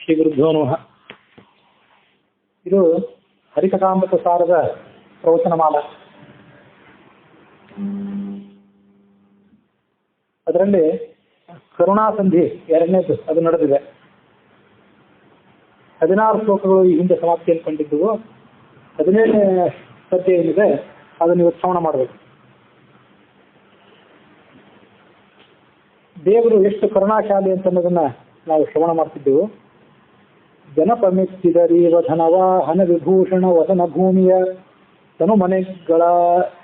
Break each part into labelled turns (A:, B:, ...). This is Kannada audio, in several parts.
A: ಶ್ರೀ ಗುರುಭ್ಯೋ ನಮಃ. ಇದು ಹರಿಕಥಾಮೃತ ಸಾರದ ಪ್ರವಚನಮಾಲ. ಅದರಲ್ಲಿ ಕರುಣಾಸಂಧಿ ಎರಡನೇದು ಅದು ನಡೆದಿದೆ. 16 ಶ್ಲೋಕಗಳು ಈ ಹಿಂದೆ ಸಮಾಪ್ತಿಯನ್ನು ಕಂಡಿದ್ದವು. 17ನೇ ಪದ್ಯ ಏನಿದೆ ಅದನ್ನು ಇವತ್ತು ಶ್ರವಣ ಮಾಡಬೇಕು. ದೇವರು ಎಷ್ಟು ಕರುಣಾಶಾಲಿ ಅಂತ ಅನ್ನೋದನ್ನ ನಾವು ಶ್ರವಣ ಮಾಡ್ತಿದ್ದೆವು. ಜನಪಮಿತ್ತಿದರೀವ ಧನವಾಹನ ವಿಭೂಷಣ ವಸನ ಭೂಮಿಯ ತನು ಮನೆಗಳಿತ್ತಾದ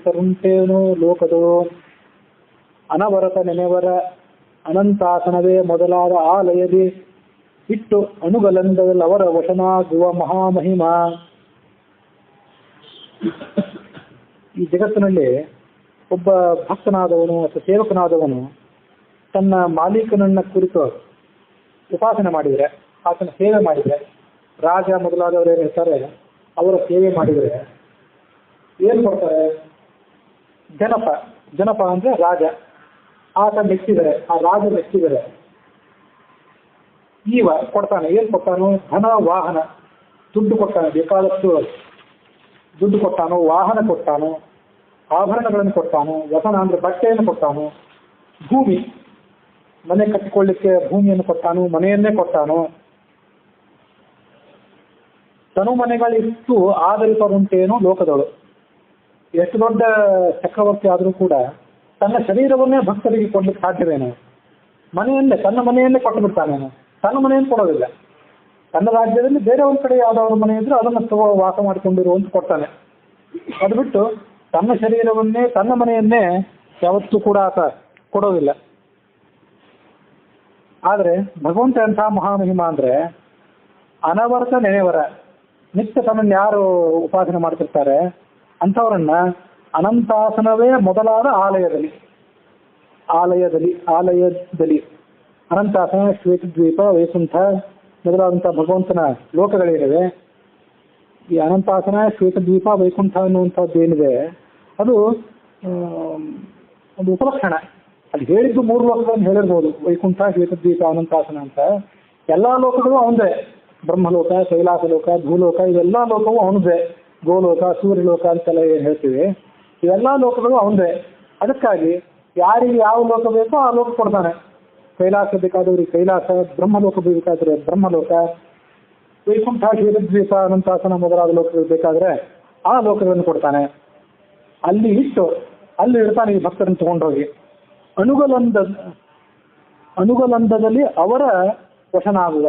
A: ಕರುಂಟೇನು ಲೋಕದೋ ಅನವರತ ನೆನೆವರ ಅನಂತಾಸನವೇ ಮೊದಲಾದ ಆಲಯದಿ ಇಟ್ಟು ಅಣುಗಲಂದದಲ್ಲಿ ಅವರ ವಶನಾಗುವ ಮಹಾಮಹಿಮಾ. ಈ ಜಗತ್ತಿನಲ್ಲಿ ಒಬ್ಬ ಭಕ್ತನಾದವನು ಅಥವಾ ಸೇವಕನಾದವನು ತನ್ನ ಮಾಲೀಕನನ್ನ ಕುರಿತು ಉಪಾಸನೆ ಮಾಡಿದರೆ, ಆತನ ಸೇವೆ ಮಾಡಿದರೆ, ರಾಜ ಮೊದಲಾದವರು ಏನಿರ್ತಾರೆ ಅವರ ಸೇವೆ ಮಾಡಿದರೆ ಏನ್ ಕೊಡ್ತಾರೆ? ಜನಪ ಅಂದ್ರೆ ರಾಜ. ಆತ ಮೆಚ್ಚಿದರೆ, ಆ ರಾಜ ಮೆಚ್ಚಿದರೆ ಈವ ಕೊಡ್ತಾನೆ. ಏನ್ ಕೊಡ್ತಾನೋ? ಧನ ವಾಹನ, ದುಡ್ಡು ಕೊಡ್ತಾನೆ, ಬೇಕಾದಷ್ಟು ದುಡ್ಡು ಕೊಡ್ತಾನೋ, ವಾಹನ ಕೊಡ್ತಾನೋ, ಆಭರಣಗಳನ್ನು ಕೊಡ್ತಾನೋ, ವಸನ ಅಂದ್ರೆ ಬಟ್ಟೆಯನ್ನು ಕೊಡ್ತಾನೋ, ಭೂಮಿ ಮನೆ ಕಟ್ಟಿಕೊಳ್ಳಿಕ್ಕೆ ಭೂಮಿಯನ್ನು ಕೊಡ್ತಾನೋ, ಮನೆಯನ್ನೇ ಕೊಡ್ತಾನೋ. ತನು ಮನೆಗಳಿತ್ತು ಆದರಿಪರುಂಟೇನೋ ಲೋಕದವಳು. ಎಷ್ಟು ದೊಡ್ಡ ಚಕ್ರವರ್ತಿ ಆದರೂ ಕೂಡ ತನ್ನ ಶರೀರವನ್ನೇ ಭಕ್ತರಿಗೆ ಕೊಡ್ಲಿಕ್ಕೆ ಸಾಧ್ಯವೇನೋ? ಮನೆಯನ್ನೇ, ತನ್ನ ಮನೆಯನ್ನೇ ಕೊಟ್ಟು ಬಿಡ್ತಾನೇನೋ? ತನ್ನ ಮನೆಯನ್ನು ಕೊಡೋದಿಲ್ಲ. ತನ್ನ ರಾಜ್ಯದಲ್ಲಿ ಬೇರೆ ಒಂದ್ ಕಡೆ ಯಾವ್ದಾದ್ರು ಮನೆ ಇದ್ರೆ ಅದನ್ನು ವಾಸ ಮಾಡಿಕೊಂಡಿರುವಂತ ಕೊಡ್ತಾನೆ. ಅದು ಬಿಟ್ಟು ತನ್ನ ಶರೀರವನ್ನೇ, ತನ್ನ ಮನೆಯನ್ನೇ ಯಾವತ್ತೂ ಕೂಡ ಆತ ಕೊಡೋದಿಲ್ಲ. ಆದ್ರೆ ಭಗವಂತ ಎಂಥ ಮಹಾಮಹಿಮಾ ಅಂದ್ರೆ ಅನವರತ ನೆನೆವರ, ನಿತ್ಯ ತನ್ನನ್ನು ಯಾರು ಉಪಾಸನೆ ಮಾಡ್ತಿರ್ತಾರೆ ಅಂಥವರನ್ನ ಅನಂತಾಸನವೇ ಮೊದಲಾದ ಆಲಯದಲ್ಲಿ ಅನಂತಾಸನ, ಶ್ವೇತದ್ವೀಪ, ವೈಕುಂಠ ಮೊದಲಾದಂಥ ಭಗವಂತನ ಲೋಕಗಳಿವೆ. ಈ ಅನಂತಾಸನ, ಶ್ವೇತದ್ವೀಪ, ವೈಕುಂಠ ಅನ್ನುವಂಥದ್ದು ಏನಿದೆ ಅದು ಒಂದು ಉಪಲಕ್ಷಣ. ಅಲ್ಲಿ ಹೇಳಿದ್ದು 3 ಲೋಕಗಳನ್ನು ಹೇಳಿರ್ಬೋದು, ವೈಕುಂಠ, ಶ್ವೇತದ್ವೀಪ, ಅನಂತಾಸನ ಅಂತ. ಎಲ್ಲಾ ಲೋಕಗಳು ಅವನದೇ. ಬ್ರಹ್ಮಲೋಕ, ಕೈಲಾಸ ಲೋಕ, ಭೂಲೋಕ, ಇವೆಲ್ಲಾ ಲೋಕವು ಅವನದೇ. ಗೋಲೋಕ, ಸೂರ್ಯಲೋಕ ಅಂತೆಲ್ಲ ಏನ್ ಹೇಳ್ತೀವಿ, ಇವೆಲ್ಲಾ ಲೋಕಗಳು ಅವನದೇ. ಅದಕ್ಕಾಗಿ ಯಾರಿಗೆ ಯಾವ ಲೋಕ ಬೇಕೋ ಆ ಲೋಕ ಕೊಡ್ತಾನೆ. ಕೈಲಾಸ ಬೇಕಾದವ್ರಿಗೆ ಕೈಲಾಸ, ಬ್ರಹ್ಮಲೋಕ ಬೇಕಾದ್ರೆ ಬ್ರಹ್ಮಲೋಕ, ವೈಕುಂಠ, ಶ್ವೇತದ್ವೀಪ, ಅನಂತಾಸನ ಮೊದಲಾದ ಲೋಕಗಳು ಬೇಕಾದ್ರೆ ಆ ಲೋಕಗಳನ್ನು ಕೊಡ್ತಾನೆ. ಅಲ್ಲಿ ಇಡ್ತಾನೆ ಈ ಭಕ್ತರನ್ನು ತಗೊಂಡೋಗಿ. ಅನುಗಲಂದದಲ್ಲಿ ಅವರ ವಶನಾಗುವ.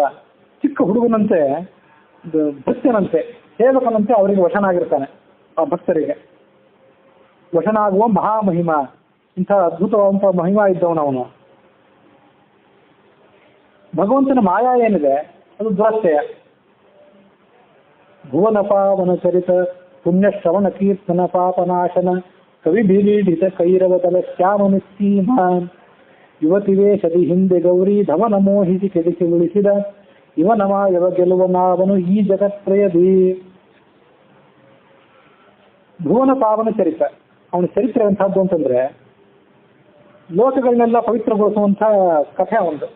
A: ಚಿಕ್ಕ ಹುಡುಗನಂತೆ, ಭಕ್ತನಂತೆ, ಸೇವಕನಂತೆ ಅವರಿಗೆ ವಶನಾಗಿರ್ತಾನೆ. ಆ ಭಕ್ತರಿಗೆ ವಶನಾಗುವ ಮಹಾಮಹಿಮಾ. ಇಂಥ ಅದ್ಭುತವಾದಂಥ ಮಹಿಮಾ ಇದ್ದವನವನು. ಭಗವಂತನ ಮಾಯಾ ಏನಿದೆ ಅದು ದುರಸ್ಥೆಯ. ಭುವನ ಪಾವನ ಚರಿತ ಪುಣ್ಯ ಶ್ರವಣ ಕೀರ್ತನ ಪಾಪನಾಶನ ಕವಿ ಬೀರೀಡಿತ ಕೈರವತಲ ಶ್ಯಾಮನಿಸ್ತೀಮಾನ್ ಯುವತಿವೇಶದಿ ಹಿಂದೆ ಗೌರಿ ಧವನ ಮೋಹಿಸಿ ಕೆಡಿಸಿ ಉಳಿಸಿದ ಇವನಮಾಯವ ಗೆಲುವನಾವನು ಈ ಜಗತ್ರಯದಿ. ಭುವನ ಪಾವನ ಚರಿತ, ಅವನ ಚರಿತ್ರೆ ಎಂಥದ್ದು ಅಂತಂದ್ರೆ ಲೋಕಗಳನ್ನೆಲ್ಲ ಪವಿತ್ರಗೊಳಿಸುವಂಥ ಕಥೆ ಒಂದು.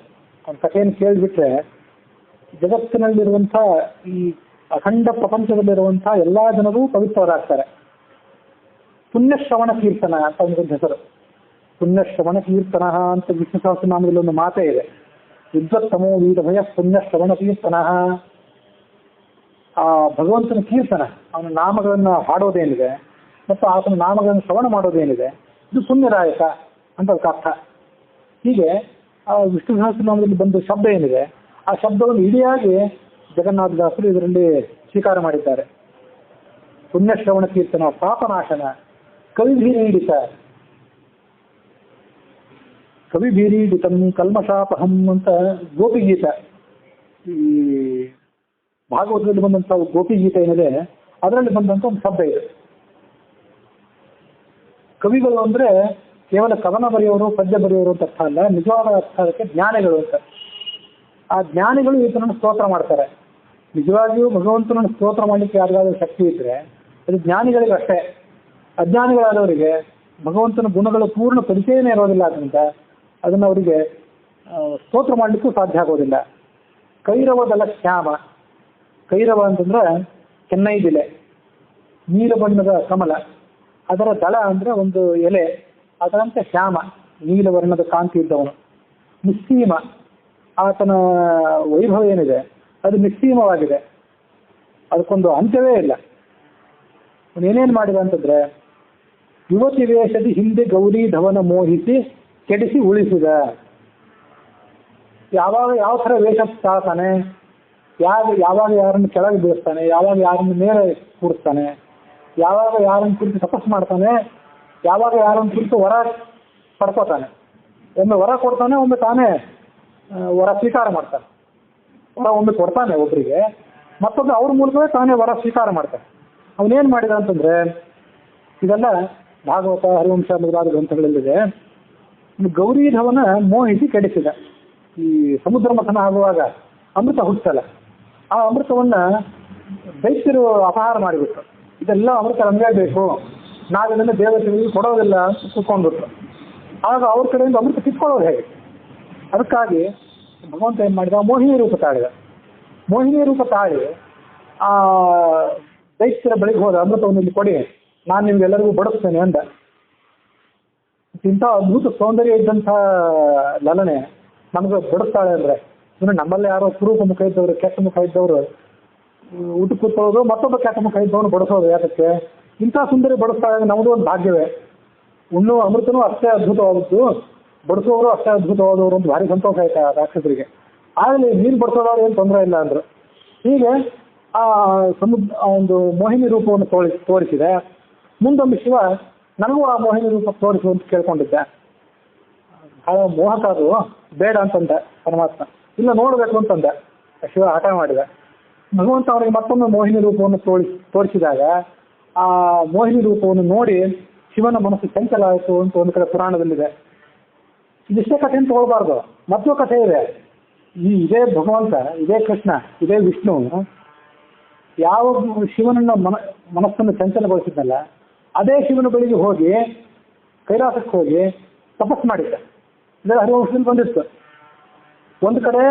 A: ಅವನ ಕಥೆಯನ್ನು ಕೇಳಿಬಿಟ್ರೆ ಜಗತ್ತಿನಲ್ಲಿರುವಂಥ ಈ ಅಖಂಡ ಪ್ರಪಂಚದಲ್ಲಿರುವಂಥ ಎಲ್ಲಾ ಜನರು ಪವಿತ್ರರಾಗ್ತಾರೆ. ಪುಣ್ಯಶ್ರವಣ ಕೀರ್ತನ ಅಂತ ಒಂದು ಹೆಸರು. ಪುಣ್ಯಶ್ರವಣ ಕೀರ್ತನ ಅಂತ ವಿಷ್ಣು ಸಹಸ್ರನಾಮದಲ್ಲಿ ಒಂದು ಮಾತೇ ಇದೆ. ವಿದ್ವತ್ತಮೋ ವೀರಭಯ ಪುಣ್ಯಶ್ರವಣ ಕೀರ್ತನ. ಆ ಭಗವಂತನ ಕೀರ್ತನ, ಅವನ ನಾಮಗಳನ್ನು ಹಾಡೋದೇನಿದೆ ಮತ್ತು ಆತನ ನಾಮಗಳನ್ನು ಶ್ರವಣ ಮಾಡೋದೇನಿದೆ ಇದು ಪುಣ್ಯದಾಯಕ ಅಂತ ಅದಕ್ಕೆ ಅರ್ಥ. ಹೀಗೆ ಆ ವಿಷ್ಣು ಸಹಸ್ರನಾಮದಲ್ಲಿ ಬಂದ ಶಬ್ದ ಏನಿದೆ ಆ ಶಬ್ದವನ್ನು ಇಡಿಯಾಗಿ ಜಗನ್ನಾಥದಾಸರು ಇದರಲ್ಲಿ ಸ್ವೀಕಾರ ಮಾಡಿದ್ದಾರೆ. ಪುಣ್ಯಶ್ರವಣ ಕೀರ್ತನ, ಪಾಪನಾಶನ, ಕವಿಭೀರೀಡಿತಂ ಕಲ್ಮಷಾಪಹಂ ಅಂತ ಗೋಪಿಗೀತ. ಈ ಭಾಗವತದಲ್ಲಿ ಬಂದಂಥ ಗೋಪಿಗೀತ ಏನಿದೆ ಅದರಲ್ಲಿ ಬಂದಂಥ ಒಂದು ಶಬ್ದ ಇದೆ. ಕವಿಗಳು ಅಂದ್ರೆ ಕೇವಲ ಕವನ ಬರೆಯೋರು, ಪದ್ಯ ಬರೆಯೋರು ಅಂತ ಅರ್ಥ ಅಲ್ಲ. ನಿಜವಾದ ಅರ್ಥ ಅದಕ್ಕೆ ಜ್ಞಾನಿಗಳು ಅಂತ. ಆ ಜ್ಞಾನಿಗಳು ಈತನನ್ನು ಸ್ತೋತ್ರ ಮಾಡ್ತಾರೆ. ನಿಜವಾಗಿಯೂ ಭಗವಂತನನ್ನು ಸ್ತೋತ್ರ ಮಾಡಲಿಕ್ಕೆ ಯಾರಿಗಾದ್ರೂ ಶಕ್ತಿ ಇದ್ರೆ ಅದು ಜ್ಞಾನಿಗಳಿಗೆ ಅಷ್ಟೇ. ಅಜ್ಞಾನಿಗಳಾದವರಿಗೆ ಭಗವಂತನ ಗುಣಗಳ ಪೂರ್ಣ ಪರಿಚಯನೇ ಇರೋದಿಲ್ಲ. ಅದರಿಂದ ಅದನ್ನು ಅವರಿಗೆ ಸ್ತೋತ್ರ ಮಾಡಲಿಕ್ಕೂ ಸಾಧ್ಯ ಆಗೋದಿಲ್ಲ. ಕೈರವದಲ ಶ್ಯಾಮ. ಕೈರವ ಅಂತಂದ್ರೆ ಚೆನ್ನೈದಿಲೆ, ನೀಲ ಬಣ್ಣದ ಕಮಲ, ಅದರ ದಳ ಅಂದ್ರೆ ಒಂದು ಎಲೆ, ಅದರಂತೆ ಶ್ಯಾಮ, ನೀಲವರ್ಣದ ಕಾಂತಿ ಇದ್ದವನು. ನಿಸ್ಸೀಮ, ಆತನ ವೈಭವ ಏನಿದೆ ಅದು ನಿಸ್ಸೀಮವಾಗಿದೆ, ಅದಕ್ಕೊಂದು ಅಂತ್ಯವೇ ಇಲ್ಲ. ಏನೇನು ಮಾಡಿದ ಅಂತಂದ್ರೆ, ಯುವತಿ ವೇಷದಿ ಹಿಂದೆ ಗೌರಿ ಧವನ ಮೋಹಿಸಿ ಕೆಡಿಸಿ ಉಳಿಸಿದ. ಯಾವಾಗ ಯಾವ ಥರ ವೇಷ ತಾಳ್ತಾನೆ, ಯಾವಾಗ ಯಾರನ್ನು ಕೆಳಗೆ ಬೀಳಿಸ್ತಾನೆ, ಯಾವಾಗ ಯಾರನ್ನು ಮೇಲೆ ಕೂಡಿಸ್ತಾನೆ, ಯಾವಾಗ ಯಾರನ್ನು ಕುರಿತು ತಪಸ್ಸು ಮಾಡ್ತಾನೆ, ಯಾವಾಗ ಯಾರನ್ನು ಕುರಿತು ವರ ಪಡ್ಕೋತಾನೆ. ಒಮ್ಮೆ ವರ ಕೊಡ್ತಾನೆ, ಒಮ್ಮೆ ತಾನೇ ವರ ಸ್ವೀಕಾರ ಮಾಡ್ತಾನೆ. ವರ ಒಮ್ಮೆ ಕೊಡ್ತಾನೆ ಒಬ್ಬರಿಗೆ, ಮತ್ತೊಮ್ಮೆ ಅವ್ರ ಮೂಲಕವೇ ತಾನೇ ವರ ಸ್ವೀಕಾರ ಮಾಡ್ತಾನೆ. ಅವನೇನು ಮಾಡಿದ ಅಂತಂದ್ರೆ, ಇದೆಲ್ಲ ಭಾಗವತ ಹರಿವಂಶ ಮೊದಲಾದ ಗ್ರಂಥಗಳಲ್ಲಿದೆ. ಗೌರಿಧವನ ಮೋಹಿಸಿ ಕೆಡಿಸಿದ. ಈ ಸಮುದ್ರ ಮಥನ ಆಗುವಾಗ ಅಮೃತ ಹುಟ್ಟಲ್ಲ, ಆ ಅಮೃತವನ್ನ ದೈತ್ಯರು ಅಪಹಾರ ಮಾಡಿಬಿಟ್ರು. ಇದೆಲ್ಲ ಅಮೃತ ನಮಗೆ ಬೇಕು, ನಾವಿದನ್ನು ದೇವತೆಗಳಿಗೆ ಕೊಡೋದಿಲ್ಲ ಅಂತ ಕೂತ್ಕೊಂಡ್ಬಿಟ್ರು. ಆಗ ಅವ್ರ ಕಡೆಯಿಂದ ಅಮೃತ ಕಿತ್ಕೊಳ್ಳೋದು ಹೇಗೆ? ಅದಕ್ಕಾಗಿ ಭಗವಂತ ಏನು ಮಾಡಿದ, ಮೋಹಿನಿ ರೂಪ ತಾಳಿದ. ಮೋಹಿನಿ ರೂಪ ತಾಳಿ ಆ ದೈತ್ಯರ ಬಳಿಗೆ ಹೋದ, ಅಮೃತವನ್ನು ಇಲ್ಲಿ ಕೊಡಿ, ನಾನು ನಿಮ್ಗೆಲ್ಲರಿಗೂ ಬಡಿಸ್ತೇನೆ ಅಂದ. ಇಂಥ ಅದ್ಭುತ ಸೌಂದರ್ಯ ಇದ್ದಂಥ ಲಲನೆ ನಮ್ಗೆ ಬಡಿಸ್ತಾಳೆ ಅಂದ್ರೆ, ಇನ್ನು ನಮ್ಮಲ್ಲಿ ಯಾರೋ ಕುರೂಪ ಮುಖ ಇದ್ದವರು, ಕೆಟ್ಟ ಮುಖ ಇದ್ದವರು ಊಟ ಕೂತ್ಕೊಳ್ಳೋದು, ಮತ್ತೊಬ್ಬ ಕೆಟ್ಟ ಮುಖ ಇದ್ದವನು ಬಡಿಸೋದು. ಯಾಕಕ್ಕೆ? ಇಂಥ ಸುಂದರಿ ಬಡಿಸ್ತಾಳೆ ಅಂದ್ರೆ ನಮ್ಮದು ಒಂದು ಭಾಗ್ಯವೇ. ಉಣ್ಣುವ ಅಮೃತನೂ ಅಷ್ಟೇ ಅದ್ಭುತವಾದದ್ದು, ಬಡಿಸೋರು ಅಷ್ಟೇ ಅದ್ಭುತವಾದವರು ಅಂತ ಭಾರಿ ಸಂತೋಷ ಆಯ್ತಾ ರಾಕ್ಷಸರಿಗೆ. ಆಗಲಿ ನೀನು ಬಡಿಸೋದವ್ರು ಏನು ತೊಂದರೆ ಇಲ್ಲ ಅಂದರು. ಹೀಗೆ ಆ ಒಂದು ಮೋಹಿನಿ ರೂಪವನ್ನು ತೋರಿಸಿದೆ. ಮುಂದೊಮ್ಮೆ ಶಿವ ನನಗೂ ಆ ಮೋಹಿನಿ ರೂಪ ತೋರಿಸು ಅಂತ ಕೇಳ್ಕೊಂಡಿದ್ದೆ. ಮೋಹಕ ಅದು, ಬೇಡ ಅಂತಂದೆ ಪರಮಾತ್ಮ. ಇಲ್ಲ ನೋಡಬೇಕು ಅಂತಂದೆ, ಶಿವ ಹಠ ಮಾಡಿದೆ. ಭಗವಂತ ಅವರಿಗೆ ಮತ್ತೊಮ್ಮೆ ಮೋಹಿನಿ ರೂಪವನ್ನು ತೋರಿಸಿದಾಗ ಆ ಮೋಹಿನಿ ರೂಪವನ್ನು ನೋಡಿ ಶಿವನ ಮನಸ್ಸು ಚಂಚಲ ಆಯಿತು ಅಂತ ಒಂದು ಕಡೆ ಪುರಾಣದಲ್ಲಿದೆ. ಇದಿಷ್ಟೇ ಕಥೆ ಅಂತ ತಗೊಳ್ಬಾರ್ದು, ಮತ್ತೂ ಕಥೆ ಇದೆ. ಇದೇ ಭಗವಂತ, ಇದೇ ಕೃಷ್ಣ, ಇದೇ ವಿಷ್ಣು ಯಾವ ಶಿವನನ್ನ ಮನಸ್ಸನ್ನು ಚಂಚಲಗೊಳಿಸಿದ್ನಲ್ಲ, ಅದೇ ಶಿವನ ಬಳಿಗೆ ಹೋಗಿ ಕೈಲಾಸಕ್ಕೆ ಹೋಗಿ ತಪಸ್ ಮಾಡಿದ್ದ. ಇದರ ಹರಿವಂಶದಲ್ಲಿ ಬಂದಿತ್ತು. ಒಂದು ಕಡೆ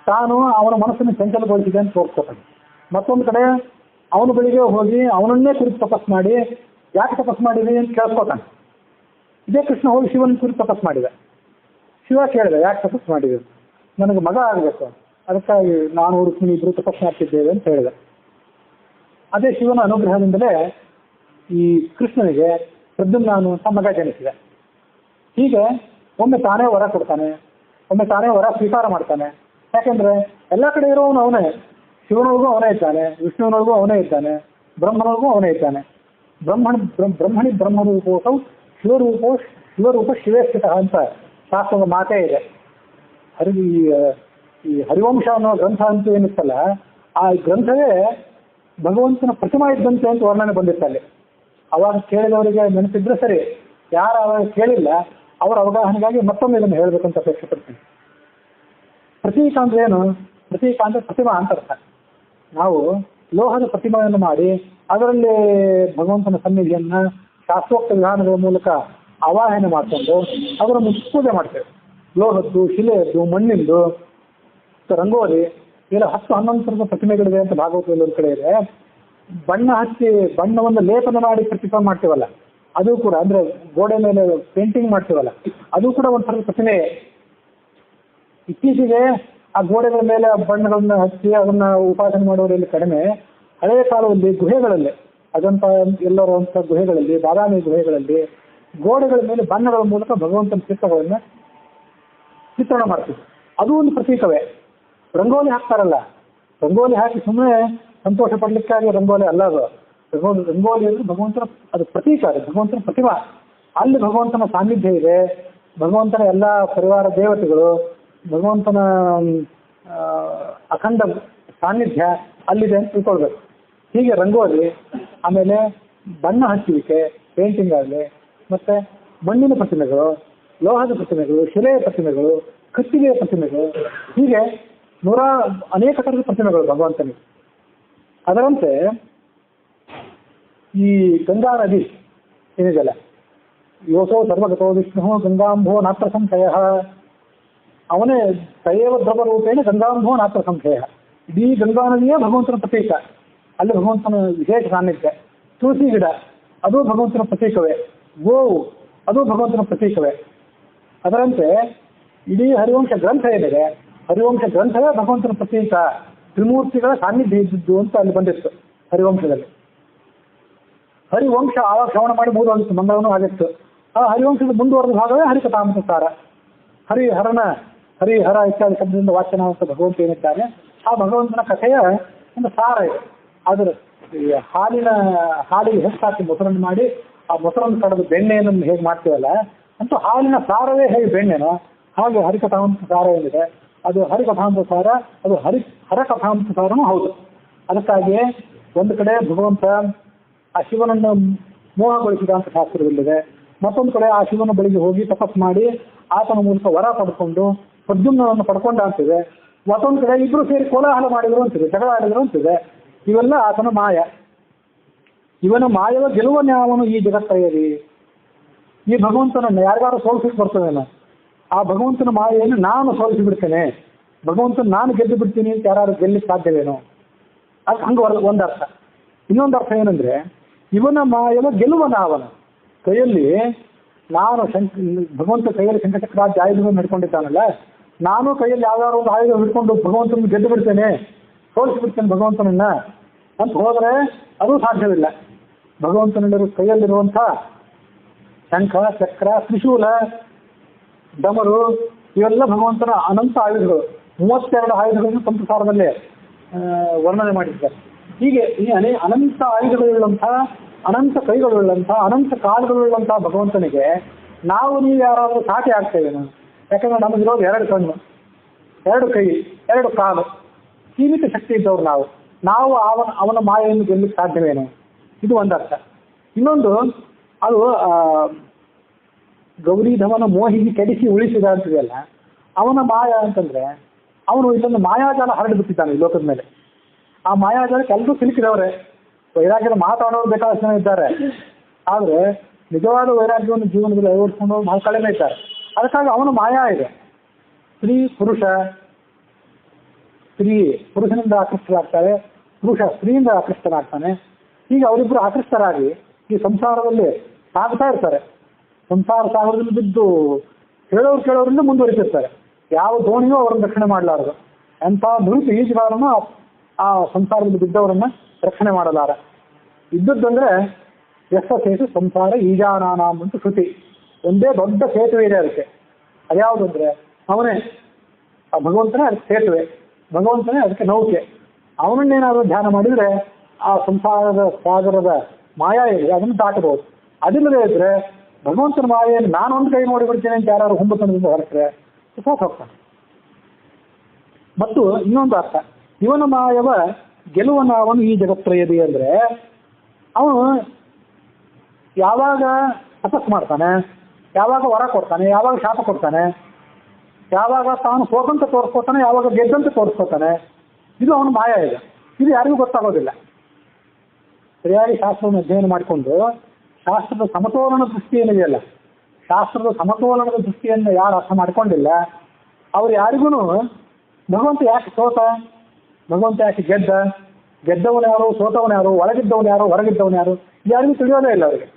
A: ತಾನು ಅವನ ಮನಸ್ಸನ್ನು ಚಂಚಲಗೊಳಿಸಿದೆ ಅಂತ ತೋರಿಸ್ಕೊತಾನೆ, ಮತ್ತೊಂದು ಕಡೆ ಅವನ ಬಳಿಗೆ ಹೋಗಿ ಅವನನ್ನೇ ಕುರಿತು ತಪಸ್ ಮಾಡಿ ಯಾಕೆ ತಪಸ್ ಮಾಡಿದೆ ಅಂತ ಕೇಳ್ಕೊತಾನೆ. ಇದೇ ಕೃಷ್ಣ ಹೋಗಿ ಶಿವನ ಕುರಿತು ತಪಸ್ ಮಾಡಿದ. ಶಿವ ಕೇಳಿದೆ, ಯಾಕೆ ತಪಸ್ ಮಾಡಿದೆ? ನನಗೆ ಮಗ ಆಗಬೇಕು, ಅದಕ್ಕಾಗಿ ನಾನು ರುಕ್ಮಿಣಿ ಇಬ್ಬರು ತಪಸ್ ಮಾಡ್ತಿದ್ದೇವೆ ಅಂತ ಹೇಳಿದೆ. ಅದೇ ಶಿವನ ಅನುಗ್ರಹದಿಂದಲೇ ಈ ಕೃಷ್ಣನಿಗೆ ಪ್ರದ್ಯುಮ್ನ ಅನ್ನುವಂಥ ಮಗ ಜನಿಸಿದೆ. ಹೀಗೆ ಒಮ್ಮೆ ತಾನೇ ವರ ಕೊಡ್ತಾನೆ, ಒಮ್ಮೆ ತಾನೇ ವರ ಸ್ವೀಕಾರ ಮಾಡ್ತಾನೆ. ಯಾಕೆಂದ್ರೆ ಎಲ್ಲ ಕಡೆ ಇರೋವನು ಅವನೇ, ಶಿವನೊಳಗೂ ಅವನೇ ಇದ್ದಾನೆ, ವಿಷ್ಣುವಿನೊಳಗೂ ಅವನೇ ಇದ್ದಾನೆ, ಬ್ರಹ್ಮನೊಳಗೂ ಅವನೇ ಇದ್ದಾನೆ. ಬ್ರಹ್ಮಣಿ ಬ್ರಹ್ಮರೂಪೋಸೌ ಶಿವರೂಪ ಶಿವೇಶ್ಚಿತ ಅಂತ ಶಾಸ್ತ್ರದ ಮಾತೇ ಇದೆ. ಈ ಹರಿವಂಶ ಅನ್ನೋ ಗ್ರಂಥ ಅಂತೂ ಏನಿತ್ತಲ್ಲ, ಆ ಗ್ರಂಥವೇ ಭಗವಂತನ ಪ್ರತಿಮಾ ಇದ್ದಂತೆ ಅಂತ ವರ್ಣನೆ ಬಂದಿತ್ತಲ್ಲಿ. ಅವಾಗ ಕೇಳಿದವರಿಗೆ ನೆನಪಿದ್ರೆ ಸರಿ, ಯಾರು ಅವಾಗ ಕೇಳಿಲ್ಲ ಅವರ ಅವಗಾಹನೆಗಾಗಿ ಮತ್ತೊಮ್ಮೆ ಇದನ್ನು ಹೇಳಬೇಕಂತ ಅಪೇಕ್ಷೆ ಪಡ್ತೀನಿ. ಪ್ರತೀಕ ಅಂದ್ರೆ ಏನು? ಪ್ರತೀಕ ಅಂದ್ರೆ ಪ್ರತಿಮಾ ಅಂತ ಅರ್ಥ. ನಾವು ಲೋಹದ ಪ್ರತಿಮೆಯನ್ನು ಮಾಡಿ ಅದರಲ್ಲಿ ಭಗವಂತನ ಸನ್ನಿಧಿಯನ್ನ ಶಾಸ್ತ್ರೋಕ್ತ ವಿಧಾನಗಳ ಮೂಲಕ ಆವಾಹನೆ ಮಾಡಿಕೊಂಡು ಅದನ್ನು ಪೂಜೆ ಮಾಡ್ತೇವೆ. ಲೋಹದ್ದು, ಶಿಲೆಯದ್ದು, ಮಣ್ಣಿಂದು, ರಂಗೋಲಿ, ಇಲ್ಲ 10-11 ಥರದ ಪ್ರತಿಮೆಗಳಿದೆ ಅಂತ ಭಾಗವತದಲ್ಲಿ ಒಂದು ಕಡೆ ಇದೆ. ಬಣ್ಣ ಹಚ್ಚಿ ಬಣ್ಣವನ್ನು ಲೇಪನ ಮಾಡಿ ಪ್ರತಿಮೆ ಮಾಡ್ತೀವಲ್ಲ, ಅದು ಕೂಡ ಅಂದ್ರೆ ಗೋಡೆ ಮೇಲೆ ಪೇಂಟಿಂಗ್ ಮಾಡ್ತೀವಲ್ಲ, ಅದು ಕೂಡ ಒಂಥರದ ಪ್ರತಿಮೆ. ಇತ್ತೀಚೆಗೆ ಆ ಗೋಡೆಗಳ ಮೇಲೆ ಬಣ್ಣಗಳನ್ನ ಹಚ್ಚಿ ಅದನ್ನ ಉಪಾಸನೆ ಮಾಡೋದ್ರಲ್ಲಿ ಕಡಿಮೆ. ಹಳೆಯ ಕಾಲದಲ್ಲಿ ಗುಹೆಗಳಲ್ಲಿ, ಅಜಂತ ಎಲ್ಲರೂ ಅಂತ ಗುಹೆಗಳಲ್ಲಿ, ಬಾದಾಮಿ ಗುಹೆಗಳಲ್ಲಿ ಗೋಡೆಗಳ ಮೇಲೆ ಬಣ್ಣಗಳ ಮೂಲಕ ಭಗವಂತನ ಚಿತ್ರಗಳನ್ನ ಚಿತ್ರಣ ಮಾಡ್ತೀವಿ. ಅದು ಒಂದು ಪ್ರತೀಕವೇ. ರಂಗೋಲಿ ಹಾಕ್ತಾರಲ್ಲ, ರಂಗೋಲಿ ಹಾಕಿ ಸುಮ್ಮನೆ ಸಂತೋಷ ಪಡ್ಲಿಕ್ಕಾಗಿ ರಂಗೋಲಿ ಅಲ್ಲ ಅದು. ರಂಗೋಲಿ ಅಂದ್ರೆ ಭಗವಂತನ ಅದು ಪ್ರತೀಕ, ಅದು ಭಗವಂತನ ಪ್ರತಿಮಾ. ಅಲ್ಲಿ ಭಗವಂತನ ಸಾನ್ನಿಧ್ಯ ಇದೆ, ಭಗವಂತನ ಎಲ್ಲ ಪರಿವಾರ ದೇವತೆಗಳು, ಭಗವಂತನ ಅಖಂಡ ಸಾನ್ನಿಧ್ಯ ಅಲ್ಲಿದೆ ಅಂತ ತಿಳ್ಕೊಳ್ಬೇಕು. ಹೀಗೆ ರಂಗೋಲಿ, ಆಮೇಲೆ ಬಣ್ಣ ಹಚ್ಚುವಿಕೆ, ಪೇಂಟಿಂಗ್ ಆಗಲಿ, ಮತ್ತೆ ಮಣ್ಣಿನ ಪ್ರತಿಮೆಗಳು, ಲೋಹದ ಪ್ರತಿಮೆಗಳು, ಶಿಲೆಯ ಪ್ರತಿಮೆಗಳು, ಕಟ್ಟಿಗೆಯ ಪ್ರತಿಮೆಗಳು, ಹೀಗೆ ಅನೇಕ ಥರದ ಪ್ರತಿಮೆಗಳು ಭಗವಂತನಿಗೆ. ಅದರಂತೆ ಈ ಗಂಗಾ ನದಿ ಏನಿದೆಯಲ್ಲ, ಯೋಸೋ ಸರ್ವಗತೋ ವಿಷ್ಣು ಗಂಗಾಂಭೋ ನಾತ್ರ ಸಂಶಯ, ಅವನೇ ತಯೇವ ದ್ರವ ರೂಪೇಣ ಗಂಗಾಂಭೋ ನಾತ್ರ ಸಂಶಯ. ಇಡೀ ಗಂಗಾ ನದಿಯೇ ಭಗವಂತನ ಪ್ರತೀಕ. ಅಲ್ಲಿ ಭಗವಂತನ ವಿಶೇಷ ಸಾನ್ನಿಧ್ಯ. ತುಳಸಿ ಗಿಡ ಅದು ಭಗವಂತನ ಪ್ರತೀಕವೇ. ಗೋವು ಅದು ಭಗವಂತನ ಪ್ರತೀಕವೇ. ಅದರಂತೆ ಇಡೀ ಹರಿವಂಶ ಗ್ರಂಥ ಏನಿದೆ, ಹರಿವಂಶ ಗ್ರಂಥವೇ ಭಗವಂತನ ಪ್ರತೀಕ. ತ್ರಿಮೂರ್ತಿಗಳ ಸಾನ್ನಿಧ್ಯ ಇದ್ದಿದ್ದು ಅಂತ ಅಲ್ಲಿ ಬಂದಿತ್ತು ಹರಿವಂಶದಲ್ಲಿ. ಹರಿವಂಶ ಆವಾಗ ಶ್ರವಣ ಮಾಡಿ ಮುಗಿದೋಗಿತ್ತು, ಮಂಗಳವೂ ಆಗಿತ್ತು. ಆ ಹರಿವಂಶದ ಮುಂದುವರೆದ ಭಾಗವೇ ಹರಿಕಥಾಮೃತ ಸಾರ. ಹರಿಹರ ಇತ್ಯಾದಿ ಶಬ್ದದಿಂದ ವಾಚನಾವಂತ ಭಗವಂತ ಏನಿದ್ದಾನೆ, ಆ ಭಗವಂತನ ಕಥೆಯ ಒಂದು ಸಾರ ಇದೆ. ಅದರ ಹಾಲಿಗೆ ಹೆಚ್ಚಾಕಿ ಮೊಸರನ್ನು ಮಾಡಿ ಆ ಮೊಸರನ್ನು ಕಳೆದು ಬೆಣ್ಣೆಯನ್ನು ಹೇಗೆ ಮಾಡ್ತೀವಲ್ಲ, ಅಂತೂ ಹಾಲಿನ ಸಾರವೇ ಹೇಗೆ ಬೆಣ್ಣೆನೋ ಹಾಗೆ ಹರಿಕಥಾಮೃತ ಸಾರ ಏನಿದೆ ಅದು ಹರಿಕಥಾಮೃತ ಸಾರ, ಅದು ಹರಕಥಾಮೃತ ಸಾರನೂ ಹೌದು. ಅದಕ್ಕಾಗಿಯೇ ಒಂದು ಕಡೆ ಭಗವಂತ ಆ ಶಿವನನ್ನು ಮೋಹಗೊಳಿಸಿದ ಅಂತ ಶಾಸ್ತ್ರದಲ್ಲಿದೆ. ಮತ್ತೊಂದು ಕಡೆ ಆ ಶಿವನ ಬಳಿಗೆ ಹೋಗಿ ತಪಸ್ ಮಾಡಿ ಆತನ ಮೂಲಕ ವರ ಪಡ್ಕೊಂಡು ಪ್ರದ್ಯುಮ್ನವನ್ನು ಪಡ್ಕೊಂಡ ಅಂತಿದೆ. ಮತ್ತೊಂದು ಕಡೆ ಇಬ್ರು ಸೇರಿ ಕೋಲಾಹಲ ಮಾಡಿದ್ರು ಅಂತಿದೆ, ಜಗಳ ಆಡಿದ್ರು ಅಂತಿದೆ. ಇವೆಲ್ಲ ಆತನ ಮಾಯ. ಇವನ ಮಾಯವ ಗೆಲುವನ್ಯಾವನು ಈ ಜಗತ್ತಯ್ಯರಿ. ಈ ಭಗವಂತನನ್ನು ಯಾರಿಗಾರು ಸೋಲಿಸಿಟ್ಟು ಬರ್ತದೇನೋ, ಆ ಭಗವಂತನ ಮಾಯೆಯನ್ನು ನಾನು ಸೋಲಿಸಿ ಬಿಡ್ತೇನೆ, ಭಗವಂತನ ನಾನು ಗೆದ್ದು ಬಿಡ್ತೀನಿ ಅಂತ ಯಾರು ಗೆಲ್ಲಿಕ್ಕೆ ಸಾಧ್ಯವೇನೋ, ಅದು ಹಂಗೆ ಒಂದರ್ಥ. ಇನ್ನೊಂದು ಅರ್ಥ ಏನಂದ್ರೆ, ಇವನ ಮಾಯವ ಗೆಲುವನಾವನ ಕೈಯಲ್ಲಿ ನಾನು ಭಗವಂತ ಕೈಯಲ್ಲಿ ಶಂಖಚಕ್ರಾದಿ ಆಯುಧಗಳನ್ನು ಹಿಡ್ಕೊಂಡಿದ್ದಾನಲ್ಲ, ನಾನು ಕೈಯಲ್ಲಿ ಯಾವ್ದಾದ್ರು ಒಂದು ಆಯುಧ ಹಿಡ್ಕೊಂಡು ಭಗವಂತನ ಗೆದ್ದು ಬಿಡ್ತೇನೆ, ಸೋಲಿಸಿಬಿಡ್ತೇನೆ ಭಗವಂತನನ್ನ ಅಂತ ಹೋದರೆ ಅದು ಸಾಧ್ಯವಿಲ್ಲ. ಭಗವಂತನಲ್ಲಿರುವ ಕೈಯಲ್ಲಿರುವಂಥ ಶಂಖ, ಚಕ್ರ, ತ್ರಿಶೂಲ, ಡಮರು ಇವೆಲ್ಲ ಭಗವಂತನ ಅನಂತ ಆಯುಧಗಳು. 32 ಆಯುಧಗಳನ್ನು ಸಂಸಾರದಲ್ಲೇ ವರ್ಣನೆ ಮಾಡಿದ್ದಾರೆ. ಹೀಗೆ ಈ ಅನಂತ ಆಯುಧಗಳುಳ್ಳಂತಹ, ಅನಂತ ಕೈಗಳುಳ್ಳಂತಹ, ಅನಂತ ಕಾಲುಗಳುಳ್ಳಂತಹ ಭಗವಂತನಿಗೆ ನಾವು ನೀವು ಯಾರಾದರೂ ಸಾಟಿ ಆಗ್ತೇವೇನು? ಯಾಕಂದ್ರೆ ನಮಗಿರೋದು 2 ಕಣ್ಣು, 2 ಕೈ, 2 ಕಾಲು, ಸೀಮಿತ ಶಕ್ತಿ ಇದ್ದವ್ರು ನಾವು ಅವನ ಮಾಯೆಯನ್ನು ಗೆಲ್ಲಕ್ಕೆ ಸಾಧ್ಯವೇನು? ಇದು ಒಂದರ್ಥ. ಇನ್ನೊಂದು, ಅದು ಗೌರಿಧವನ ಮೋಹಿಗೆ ಕೆಡಿಸಿ ಉಳಿಸಿದ ಅಂತಿದೆಯಲ್ಲ, ಅವನ ಮಾಯ ಅಂತಂದ್ರೆ ಅವನು ಇಲ್ಲೊಂದು ಮಾಯಾಜಾಲ ಹರಡಿಬಿಟ್ಟಿದ್ದಾನೆ ಈ ಲೋಕದ ಮೇಲೆ. ಆ ಮಾಯಾಜಾಲಕ್ಕೆ ಎಲ್ಲರೂ ಸಿಲುಕಿದವರೇ. ವೈರಾಗ್ಯದ ಮಾತಾಡೋರು ಬೇಕಾದಷ್ಟು ಜನ ಇದ್ದಾರೆ, ಆದರೆ ನಿಜವಾದ ವೈರಾಗ್ಯವನ್ನು ಜೀವನದಲ್ಲಿ ಅಳವಡಿಸ್ಕೊಂಡು ಬಹಳ ಕಡಿಮೆ ಇದ್ದಾರೆ. ಅದಕ್ಕಾಗಿ ಅವನ ಮಾಯಾ ಇದೆ. ಸ್ತ್ರೀ ಪುರುಷನಿಂದ ಆಕೃಷ್ಟರಾಗ್ತಾರೆ, ಪುರುಷ ಸ್ತ್ರೀಯಿಂದ ಆಕೃಷ್ಟನಾಗ್ತಾನೆ. ಹೀಗೆ ಅವರಿಬ್ಬರು ಆಕೃಷ್ಟರಾಗಿ ಈ ಸಂಸಾರದಲ್ಲಿ ಸಾಗ್ತಾ ಇರ್ತಾರೆ. ಸಂಸಾರ ಸಾಗರದಲ್ಲಿ ಬಿದ್ದು ಕೇಳೋರಿಂದ ಮುಂದುವರಿತಿರ್ತಾರೆ. ಯಾವ ದೋಣಿಯೂ ಅವರನ್ನು ರಕ್ಷಣೆ ಮಾಡಲಾರದು. ಎಂಥ ಮೃತ ಈಜುಗಾರನು ಆ ಸಂಸಾರದಲ್ಲಿ ಬಿದ್ದವರನ್ನ ರಕ್ಷಣೆ ಮಾಡಲಾರ. ಇದ್ದದ್ದಂದ್ರೆ ಎಷ್ಟ ಸೇತು ಸಂಸಾರ ಈಜಾನಾನಾಮ್ ಅಂತ ಶ್ರುತಿ. ಒಂದೇ ದೊಡ್ಡ ಸೇತುವೆ ಇದೆ ಅದಕ್ಕೆ. ಅದ್ಯಾವುದಂದ್ರೆ ಅವನೇ, ಆ ಭಗವಂತನೇ ಅದಕ್ಕೆ ಸೇತುವೆ, ಭಗವಂತನೇ ಅದಕ್ಕೆ ನೌಕೆ. ಅವನನ್ನೇನಾದರೂ ಧ್ಯಾನ ಮಾಡಿದರೆ ಆ ಸಂಸಾರದ ಸಾಗರದ ಮಾಯಾ ಇದೆ ಅದನ್ನು ದಾಟಬಹುದು. ಅದಿಲ್ಲದೆ ಇದ್ರೆ ಭಗವಂತನ ಮಾಯೆಯನ್ನು ನಾನೊಂದು ಕೈ ನೋಡಿಬಿಡ್ತೇನೆ ಅಂತ ಯಾರು ಹುಂಬತನದಿಂದ ಹೊರಟ್ರೆ ಹೋಗ್ತಾನೆ. ಮತ್ತು ಇನ್ನೊಂದು ಅರ್ಥ, ಇವನ ಮಾಯವ ಗೆಲುವನಾವನು ಈ ಜಗತ್ರಯದಿ ಅಂದ್ರೆ, ಅವನು ಯಾವಾಗ ತಪಸ್ ಮಾಡ್ತಾನೆ, ಯಾವಾಗ ವರ ಕೊಡ್ತಾನೆ, ಯಾವಾಗ ಶಾಪ ಕೊಡ್ತಾನೆ, ಯಾವಾಗ ತಾನು ಸೋತಂತ ತೋರಿಸ್ಕೊತಾನೆ, ಯಾವಾಗ ಗೆದ್ದಂತೆ ತೋರಿಸ್ಕೊತಾನೆ, ಇದು ಅವನ ಮಾಯ ಇದೆ. ಇದು ಯಾರಿಗೂ ಗೊತ್ತಾಗೋದಿಲ್ಲ. ಸರಿಯಾಗಿ ಶಾಸ್ತ್ರವನ್ನು ಅಧ್ಯಯನ ಮಾಡಿಕೊಂಡು ಶಾಸ್ತ್ರದ ಸಮತೋಲನ ದೃಷ್ಟಿ ಏನಿದೆಯಲ್ಲ, ಶಾಸ್ತ್ರದ ಸಮತೋಲನದ ದೃಷ್ಟಿಯನ್ನು ಯಾರು ಅರ್ಥ ಮಾಡ್ಕೊಂಡಿಲ್ಲ ಅವ್ರು ಯಾರಿಗೂ ಭಗವಂತ ಯಾಕೆ ಸೋತ, ಭಗವಂತ ಯಾಕೆ ಗೆದ್ದವನು ಯಾರು, ಸೋತವನು ಯಾರು, ಒಳಗಿದ್ದವನು ಯಾರು, ಹೊರಗಿದ್ದವನು ಯಾರು, ಯಾರಿಗೂ ತಿಳಿಯೋದೇ ಇಲ್ಲ ಅವರಿಗೆ.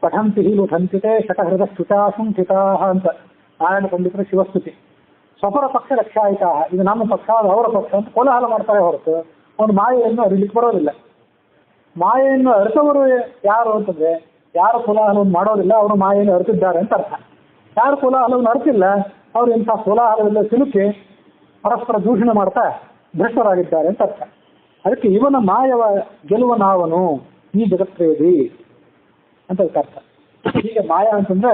A: ಪಠಂತಿ ಲುಠಂತಿತೆ ಶತಹೃದ ಸ್ತುತಾಸಂ ಸ್ಥಿತಾಹ ಅಂತ ನಾರಾಯಣ ಪಂಡಿತರ ಶಿವಸ್ತುತಿ. ಸ್ವಪರ ಪಕ್ಷ ರಕ್ಷಾಯಿತ, ಇದು ನಮ್ಮ ಪಕ್ಷ, ಅದು ಅವರ ಪಕ್ಷ ಅಂತ ಕೋಲಾಹಲ ಮಾಡ್ತಾರೆ ಹೊರತು ಒಂದು ಮಾಯೆಯನ್ನು ಅರಿಲಿಕ್ಕೆ ಬರೋದಿಲ್ಲ. ಮಾಯೆಯನ್ನು ಅರಿತವರು ಯಾರು ಅಂತಂದ್ರೆ, ಯಾರು ಕೋಲಾಹಲವನ್ನು ಮಾಡೋದಿಲ್ಲ ಅವರು ಮಾಯೆಯನ್ನು ಅರಿತಿದ್ದಾರೆ ಅಂತ ಅರ್ಥ. ಯಾರು ಕೋಲಾಹಲವನ್ನು ಅರಿತಿಲ್ಲ ಅವರು ಇಂಥ ಕೋಲಾಹಲವೆಲ್ಲ ಸಿಲುಕಿ ಪರಸ್ಪರ ದೂಷಣೆ ಮಾಡ್ತಾ ಭ್ರಷ್ಟರಾಗಿದ್ದಾರೆ ಅಂತ ಅರ್ಥ. ಅದಕ್ಕೆ ಇವನ ಮಾಯವ ಗೆಲುವನಾವನು ಈ ಜಗತ್ರಯದಿ ಅಂತ ಅರ್ಥ. ಹೀಗೆ ಮಾಯ ಅಂತಂದ್ರೆ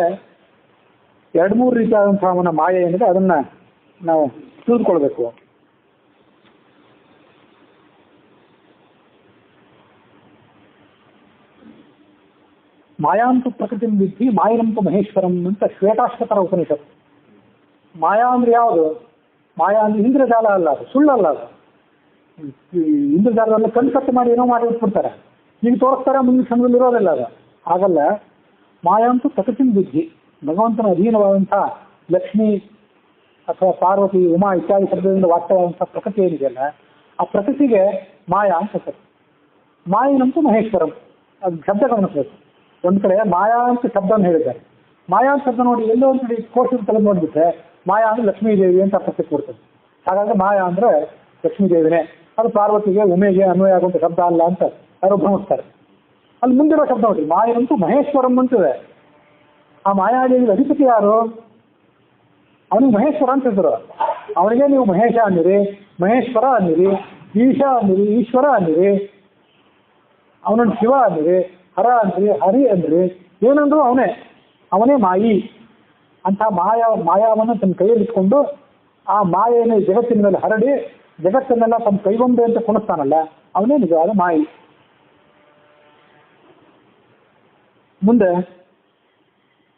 A: 2-3 ರೀತಿಯಾದಂತಹ ಅವನ ಮಾಯೆ ಏನಿದೆ ಅದನ್ನ ನಾವು ತಿಳಿದುಕೊಳ್ಬೇಕು. ಮಾಯಾಂತು ಪ್ರಕೃತಿ ವಿಧಿ ಮಾಯನಂತು ಮಹೇಶ್ವರಂ ಅಂತ ಶ್ವೇತಾಶ್ವತರ ಉಪನಿಷತ್ತು. ಮಾಯಾ ಅಂದ್ರೆ ಯಾವುದು? ಮಾಯಾ ಅಂದ್ರೆ ಇಂದ್ರಜಾಲ ಅಲ್ಲ, ಅದು ಸುಳ್ಳಲ್ಲ. ಅದು ಇಂದ್ರಜಾಲದಲ್ಲಿ ಕಣ್ಣು ಕಟ್ಟು ಮಾಡಿ ಏನೋ ಮಾಡಿ ಬಿಟ್ಬಿಡ್ತಾರೆ, ಈಗ ತೋರಿಸ್ತಾರೆ ಮುಂದಿನ ಕ್ಷಣದಲ್ಲಿ ಇರೋದಿಲ್ಲ. ಅದು ಹಾಗಲ್ಲ. ಮಾಯಾಂತು ಪ್ರಕೃತಿ ವಿಧಿ, ಭಗವಂತನ ಅಧೀನವಾದಂತಹ ಲಕ್ಷ್ಮಿ ಅಥವಾ ಪಾರ್ವತಿ ಉಮಾ ಇತ್ಯಾದಿ ಶಬ್ದದಿಂದ ವಾಸ್ತವಾದಂತಹ ಪ್ರಕೃತಿ ಏನಿದೆಯಲ್ಲ, ಆ ಪ್ರಕೃತಿಗೆ ಮಾಯಾ ಅಂತ ಹೇಳ್ತಾರೆ. ಮಾಯಿನಂತೂ ಮಹೇಶ್ವರಂ, ಅದು ಶಬ್ದ ಗಮನಿಸಬೇಕು. ಒಂದ್ ಕಡೆ ಮಾಯಾ ಅಂತ ಶಬ್ದವನ್ನು ಹೇಳಿದ್ದಾರೆ. ಮಾಯಾ ಅಂತ ಶಬ್ದ ನೋಡಿ ಎಲ್ಲೋ ಒಂದು ಕಡೆ ಕೋಶದ ತೆಗೆದು ನೋಡ್ಬಿಟ್ರೆ ಮಾಯಾ ಅಂದ್ರೆ ಲಕ್ಷ್ಮೀ ದೇವಿ ಅಂತ ಅರ್ಥ ಕೊಡ್ತದೆ. ಹಾಗಾಗಿ ಮಾಯಾ ಅಂದ್ರೆ ಲಕ್ಷ್ಮೀ ದೇವಿನೇ, ಅದು ಪಾರ್ವತಿಗೆ ಉಮೆಗೆ ಅನ್ವಯ ಆಗುವಂತ ಶಬ್ದ ಅಲ್ಲ ಅಂತ ಯಾರೋ ಭ್ರಮಿಸ್ತಾರೆ. ಅಲ್ಲಿ ಮುಂದಿರೋ ಶಬ್ದ ನೋಡಿ, ಮಾಯನಂತೂ ಮಹೇಶ್ವರಂ ಅಂತಿದೆ. ಆ ಮಾಯಾದೇವಿ ಅಧಿಪತಿ ಯಾರು? ಅವನಿಗೆ ಮಹೇಶ್ವರ ಅಂತ ಹೇಳಿದ್ರು. ಅವನಿಗೆ ನೀವು ಮಹೇಶ ಅನ್ನಿರಿ, ಮಹೇಶ್ವರ ಅನ್ನಿರಿ, ಈಶಾ ಅನ್ನಿರಿ, ಈಶ್ವರ ಅನ್ನಿರಿ, ಅವನನ್ನು ಶಿವ ಅನ್ನಿರಿ, ಹರ ಅಂದ್ರಿ, ಹರಿ ಅಂದ್ರಿ, ಏನಂದ್ರು ಅವನೇ ಮಾಯಿ ಅಂತ ಮಾಯಾವನ್ನು ತನ್ನ ಕೈಯಲ್ಲಿ ಇಟ್ಕೊಂಡು ಆ ಮಾಯೆಯನ್ನು ಜಗತ್ತಿನ ಮೇಲೆ ಹರಡಿ ಜಗತ್ತನ್ನೆಲ್ಲ ತಮ್ಮ ಕೈಗೊಂಬೆ ಅಂತ ಕುಣಿಸ್ತಾನಲ್ಲ, ಅವನೇ ನಿಜವಾದ ಮಾಯಿ. ಮುಂದೆ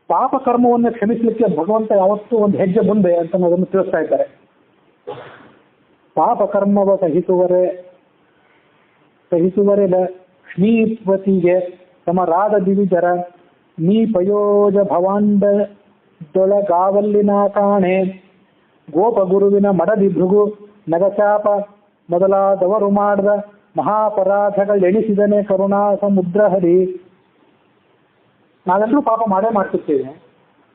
A: ಪಾಪ ಕರ್ಮವನ್ನು ಕ್ಷಮಿಸಲಿಕ್ಕೆ ಭಗವಂತ ಯಾವತ್ತೂ ಒಂದು ಹೆಜ್ಜೆ ಮುಂದೆ ಅಂತ ಅದನ್ನು ತಿಳಿಸ್ತಾ ಇದ್ದಾರೆ. ಪಾಪ ಕರ್ಮವ ಸಹಿಸುವರೆ ಲಕ್ಷ್ಮೀಪತಿಗೆ ಸಮರಾದ ದಿವಿಜರ ನೀ ಪಯೋಜ ಭವಾಂಡದೊಳಗಾವಲ್ಲಿನ ಕಾಣೆ ಗೋಪಗುರುವಿನ ಮಡದಿ ಭೃಗು ನಗಚಾಪ ಮೊದಲಾದವರು ಮಾಡಿದ ಮಹಾಪರಾಧಗಳೆಣಿಸಿದನೆ ಕರುಣಾ ಸಮುದ್ರ ಹರಿ. ನಾವೆಲ್ಲರೂ ಪಾಪ ಮಾಡೇ ಮಾಡ್ತಿರ್ತೇವೆ.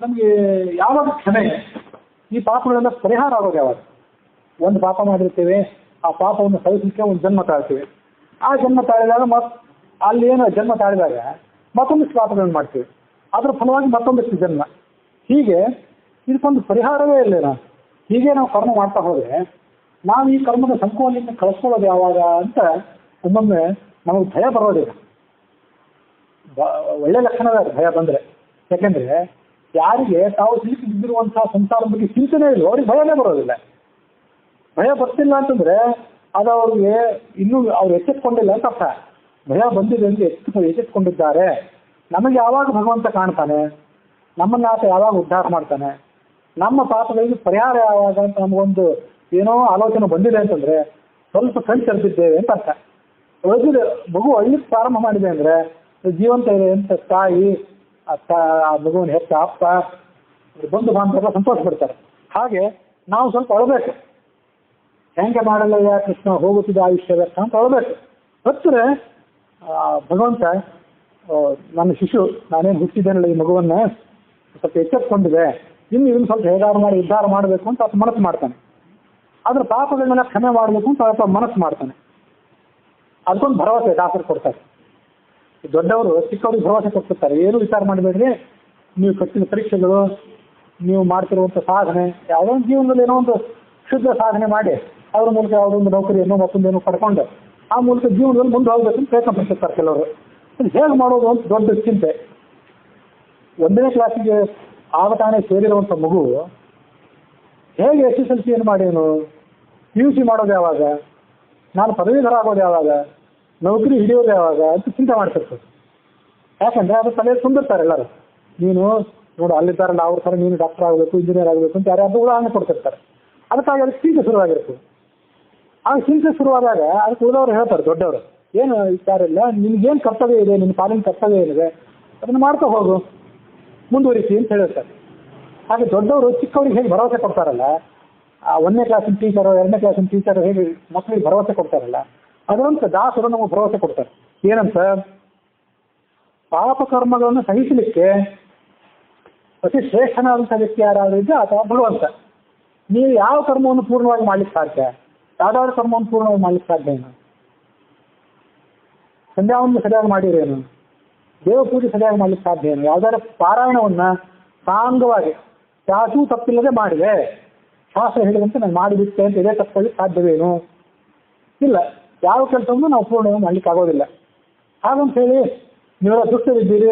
A: ನಮಗೆ ಯಾವಾಗ ಕ್ಷಮೆ, ಈ ಪಾಪಗಳೆಲ್ಲ ಪರಿಹಾರ ಆಗೋದು ಯಾವಾಗ? ಒಂದು ಪಾಪ ಮಾಡಿರ್ತೇವೆ, ಆ ಪಾಪವನ್ನು ಸಹಿಸಲಿಕ್ಕೆ ಒಂದು ಜನ್ಮ ತಾಳ್ತೀವಿ. ಆ ಜನ್ಮ ತಾಳಿದಾಗ ಅಲ್ಲಿ ಏನು ಜನ್ಮ ತಾಳಿದಾಗ ಮತ್ತೊಂದಿಷ್ಟು ಪಾಪಗಳನ್ನು ಮಾಡ್ತೀವಿ, ಅದ್ರ ಫಲವಾಗಿ ಮತ್ತೊಂದಿಷ್ಟು ಜನ್ಮ. ಹೀಗೆ ಇದಕ್ಕೊಂದು ಪರಿಹಾರವೇ ಇಲ್ಲ. ಹೀಗೆ ನಾವು ಕರ್ಮ ಮಾಡ್ತಾ ಹೋದ್ರೆ ನಾವು ಈ ಕರ್ಮದ ಸಂಕೋಲೆಯನ್ನು ಕಳಿಸ್ಕೊಳ್ಳೋದು ಯಾವಾಗ ಅಂತ ಒಮ್ಮೊಮ್ಮೆ ನಮಗೆ ಭಯ ಬರೋದಿಲ್ಲ. ಒಳ್ಳೆ ಲಕ್ಷಣವೇ ಭಯ ಬಂದ್ರೆ. ಯಾಕೆಂದ್ರೆ ಯಾರಿಗೆ ತಾವು ಸಿಲುಕಿ ಬಿದ್ದಿರುವಂತಹ ಸಂಸಾರದ ಬಗ್ಗೆ ಚಿಂತನೆ ಇಲ್ಲ, ಅವ್ರಿಗೆ ಭಯನೇ ಬರೋದಿಲ್ಲ. ಭಯ ಬರ್ತಿಲ್ಲ ಅಂತಂದ್ರೆ ಅದು ಅವ್ರಿಗೆ ಇನ್ನೂ ಅವ್ರು ಎಚ್ಚೆತ್ಕೊಂಡಿಲ್ಲ ಅಂತ ಅರ್ಥ. ಭಯ ಬಂದಿದೆ ಅಂತ ಎಚ್ಚೆತ್ಕೊಂಡಿದ್ದಾರೆ. ನಮಗೆ ಯಾವಾಗ ಭಗವಂತ ಕಾಣ್ತಾನೆ, ನಮ್ಮನ್ನ ಆತ ಯಾವಾಗ ಉದ್ಧಾರ ಮಾಡ್ತಾನೆ, ನಮ್ಮ ಪಾಪಗಳಿಗೆ ಪರಿಹಾರ ಯಾವಾಗ ಅಂತ ನಮಗೊಂದು ಏನೋ ಆಲೋಚನೆ ಬಂದಿದೆ ಅಂತಂದ್ರೆ ಸ್ವಲ್ಪ ಕಣ್ ತೆರೆದಿದ್ದೇವೆ ಅಂತ ಅರ್ಥ. ಮಗು ಅಳ್ಲಿಕ್ಕೆ ಪ್ರಾರಂಭ ಮಾಡಿದೆ ಅಂದ್ರೆ ಜೀವಂತ ಇದೆ ಅಂತ ತಾಯಿ ಆ ಮಗುವಿನ ಹೆತ್ತ ಅಪ್ಪ ಬಂಧು ಬಾಂಧವ ಸಂತೋಷ ಪಡ್ತಾರೆ. ಹಾಗೆ ನಾವು ಸ್ವಲ್ಪ ಅಳಬೇಕು. ಹೆಂಗೆ ಮಾಡಲ್ಲಯ್ಯ ಕೃಷ್ಣ ಹೋಗುತ್ತಿದ್ದ ಆಯುಷ್ಯ ವ್ಯರ್ಥ ಅಂತ ಅಳಬೇಕು. ಹತ್ತಿರ ಭಗವಂತ ನನ್ನ ಶಿಶು ನಾನೇನು ಹುಟ್ಟಿದ್ದೇನಲ್ಲ ಈ ಮಗುವನ್ನ ಸ್ವಲ್ಪ ಎಚ್ಚೆತ್ಕೊಂಡಿದೆ, ಇನ್ನು ಸ್ವಲ್ಪ ಹೇಗಾರು ಮಾಡಿ ಉದ್ಧಾರ ಮಾಡಬೇಕು ಅಂತ ಆತ ಮನಸ್ಸು ಮಾಡ್ತಾನೆ. ಅದ್ರ ಪಾಪಗಳನ್ನೆಲ್ಲ ಕ್ಷಮೆ ಮಾಡಬೇಕು ಅಂತ ಆತ ಮನಸ್ಸು ಮಾಡ್ತಾನೆ. ಅದಕ್ಕೊಂದು ಭರವಸೆ ದಾಸರು ಕೊಡ್ತಾರೆ. ದೊಡ್ಡವರು ಚಿಕ್ಕವ್ರಿಗೆ ಭರವಸೆ ಕೊಡ್ತಿರ್ತಾರೆ, ಏನು ವಿಚಾರ ಮಾಡಬೇಡ್ರಿ, ನೀವು ಕಟ್ಟಿದ ಪರೀಕ್ಷೆಗಳು, ನೀವು ಮಾಡ್ತಿರುವಂಥ ಸಾಧನೆ, ಯಾವುದೋ ಒಂದು ಜೀವನದಲ್ಲಿ ಏನೋ ಒಂದು ಶುದ್ಧ ಸಾಧನೆ ಮಾಡಿ ಅವ್ರ ಮೂಲಕ ಯಾವುದೋ ಒಂದು ನೌಕರಿಯನ್ನು ಮತ್ತೊಂದೇನೋ ಪಡ್ಕೊಂಡು ಆ ಮೂಲಕ ಜೀವನದಲ್ಲಿ ಮುಂದೆ ಹೋಗ್ಬೇಕು ಅಂತ ಪ್ರಯತ್ನ ಪಡ್ತಿರ್ತಾರೆ ಕೆಲವರು. ಹೇಗೆ ಮಾಡೋದು ಅಂತ ದೊಡ್ಡ ಚಿಂತೆ. 1ನೇ ಕ್ಲಾಸಿಗೆ ಆಗತಾನೆ ಸೇರಿರುವಂಥ ಮಗು ಹೇಗೆ SSLC ಏನು ಮಾಡೇನು, PUC ಮಾಡೋದು ಯಾವಾಗ, ನಾನು ಪದವೀಧರ ಆಗೋದು ಯಾವಾಗ, ನೌಕರಿ ಹಿಡಿಯೋದು ಯಾವಾಗ ಅಂತ ಚಿಂತೆ ಮಾಡ್ತಿರ್ತದೆ. ಯಾಕಂದ್ರೆ ಅದು ತಲೆಯಲ್ಲಿ ತುಂಬಿರ್ತಾರೆ ಎಲ್ಲರೂ. ನೀನು ನೋಡು ಅಲ್ಲಿದ್ದಾರಲ್ಲ ಅವ್ರ ಥರ ನೀನು ಡಾಕ್ಟರ್ ಆಗಬೇಕು, ಇಂಜಿನಿಯರ್ ಆಗಬೇಕು ಅಂತ ಯಾರ್ಯಾರು ಉದಾಹರಣೆ ಕೊಡ್ತಿರ್ತಾರೆ. ಅದಕ್ಕಾಗಿ ಅದಕ್ಕೆ ಚಿಂತೆ ಶುರುವಾಗಿರ್ತದೆ. ಆಗ ಚಿಂತೆ ಶುರುವಾದಾಗ ಅದಕ್ಕೆ ಉಳಿದವರು ಹೇಳ್ತಾರೆ ದೊಡ್ಡವರು, ಏನು ವಿಚಾರ ಇಲ್ಲ, ನಿನ್ಗೇನು ಕರ್ತವ್ಯ ಇದೆ, ನಿನ್ನ ಪಾಲಿನ ಕರ್ತವ್ಯ ಏನಿದೆ ಅದನ್ನು ಮಾಡ್ತಾ ಹೋಗು, ಮುಂದುವರಿಸಿ ಅಂತ ಹೇಳಿರ್ತಾರೆ. ಹಾಗೆ ದೊಡ್ಡವರು ಚಿಕ್ಕವರಿಗೆ ಹೇಗೆ ಭರವಸೆ ಕೊಡ್ತಾರಲ್ಲ, ಆ 1ನೇ ಕ್ಲಾಸಿನ ಟೀಚರು 2ನೇ ಕ್ಲಾಸಿನ ಟೀಚರು ಹೇಗೆ ಮಕ್ಕಳಿಗೆ ಭರವಸೆ ಕೊಡ್ತಾರಲ್ಲ, ಅದರಂತೆ ದಾಸರು ನಮಗೆ ಭರವಸೆ ಕೊಡ್ತಾರೆ. ಏನಂತ, ಪಾಪ ಕರ್ಮಗಳನ್ನು ಸಹಿಸಲಿಕ್ಕೆ ಅತಿ ಶ್ರೇಷ್ಠನಾದಂಥ ವ್ಯಕ್ತಿ ಯಾರಾದರೂ ಇದ್ದರೆ ಅಥವಾ ಭಗವಂತ. ನೀವು ಯಾವ ಕರ್ಮವನ್ನು ಪೂರ್ಣವಾಗಿ ಮಾಡ್ಲಿಕ್ಕೆ ಸಾಧ್ಯ, ಯಾವ್ದಾದ್ರು ಕರ್ಮವನ್ನು ಪೂರ್ಣವಾಗಿ ಮಾಡ್ಲಿಕ್ಕೆ ಸಾಧ್ಯ ಏನು? ಸಂಧ್ಯಾವನ್ನು ಸರಿಯಾಗಿ ಮಾಡಿರೇನು, ದೇವ ಪೂಜೆ ಸರಿಯಾಗಿ ಮಾಡ್ಲಿಕ್ಕೆ ಸಾಧ್ಯ ಏನು? ಯಾವ್ದಾದ್ರು ಪಾರಾಯಣವನ್ನ ಸಾಂಗವಾಗಿ ಯಾರೂ ತಪ್ಪಿಲ್ಲದೆ ಮಾಡಿದೆ, ಶಾಸ್ತ್ರ ಹೇಳಿದಂತೆ ನಾನು ಮಾಡಿಬಿಟ್ಟೆ ಅಂತ ಇದೇ ತಪ್ಪಲಿಕ್ಕೆ ಸಾಧ್ಯವೇನು? ಇಲ್ಲ. ಯಾವ ಕೆಲಸವನ್ನು ನಾವು ಪೂರ್ಣವಾಗಿ ಮಾಡ್ಲಿಕ್ಕೆ ಆಗೋದಿಲ್ಲ. ಹಾಗಂತ ಹೇಳಿ ನೀವೆಲ್ಲ ದುಷ್ಟರಿದ್ದೀರಿ,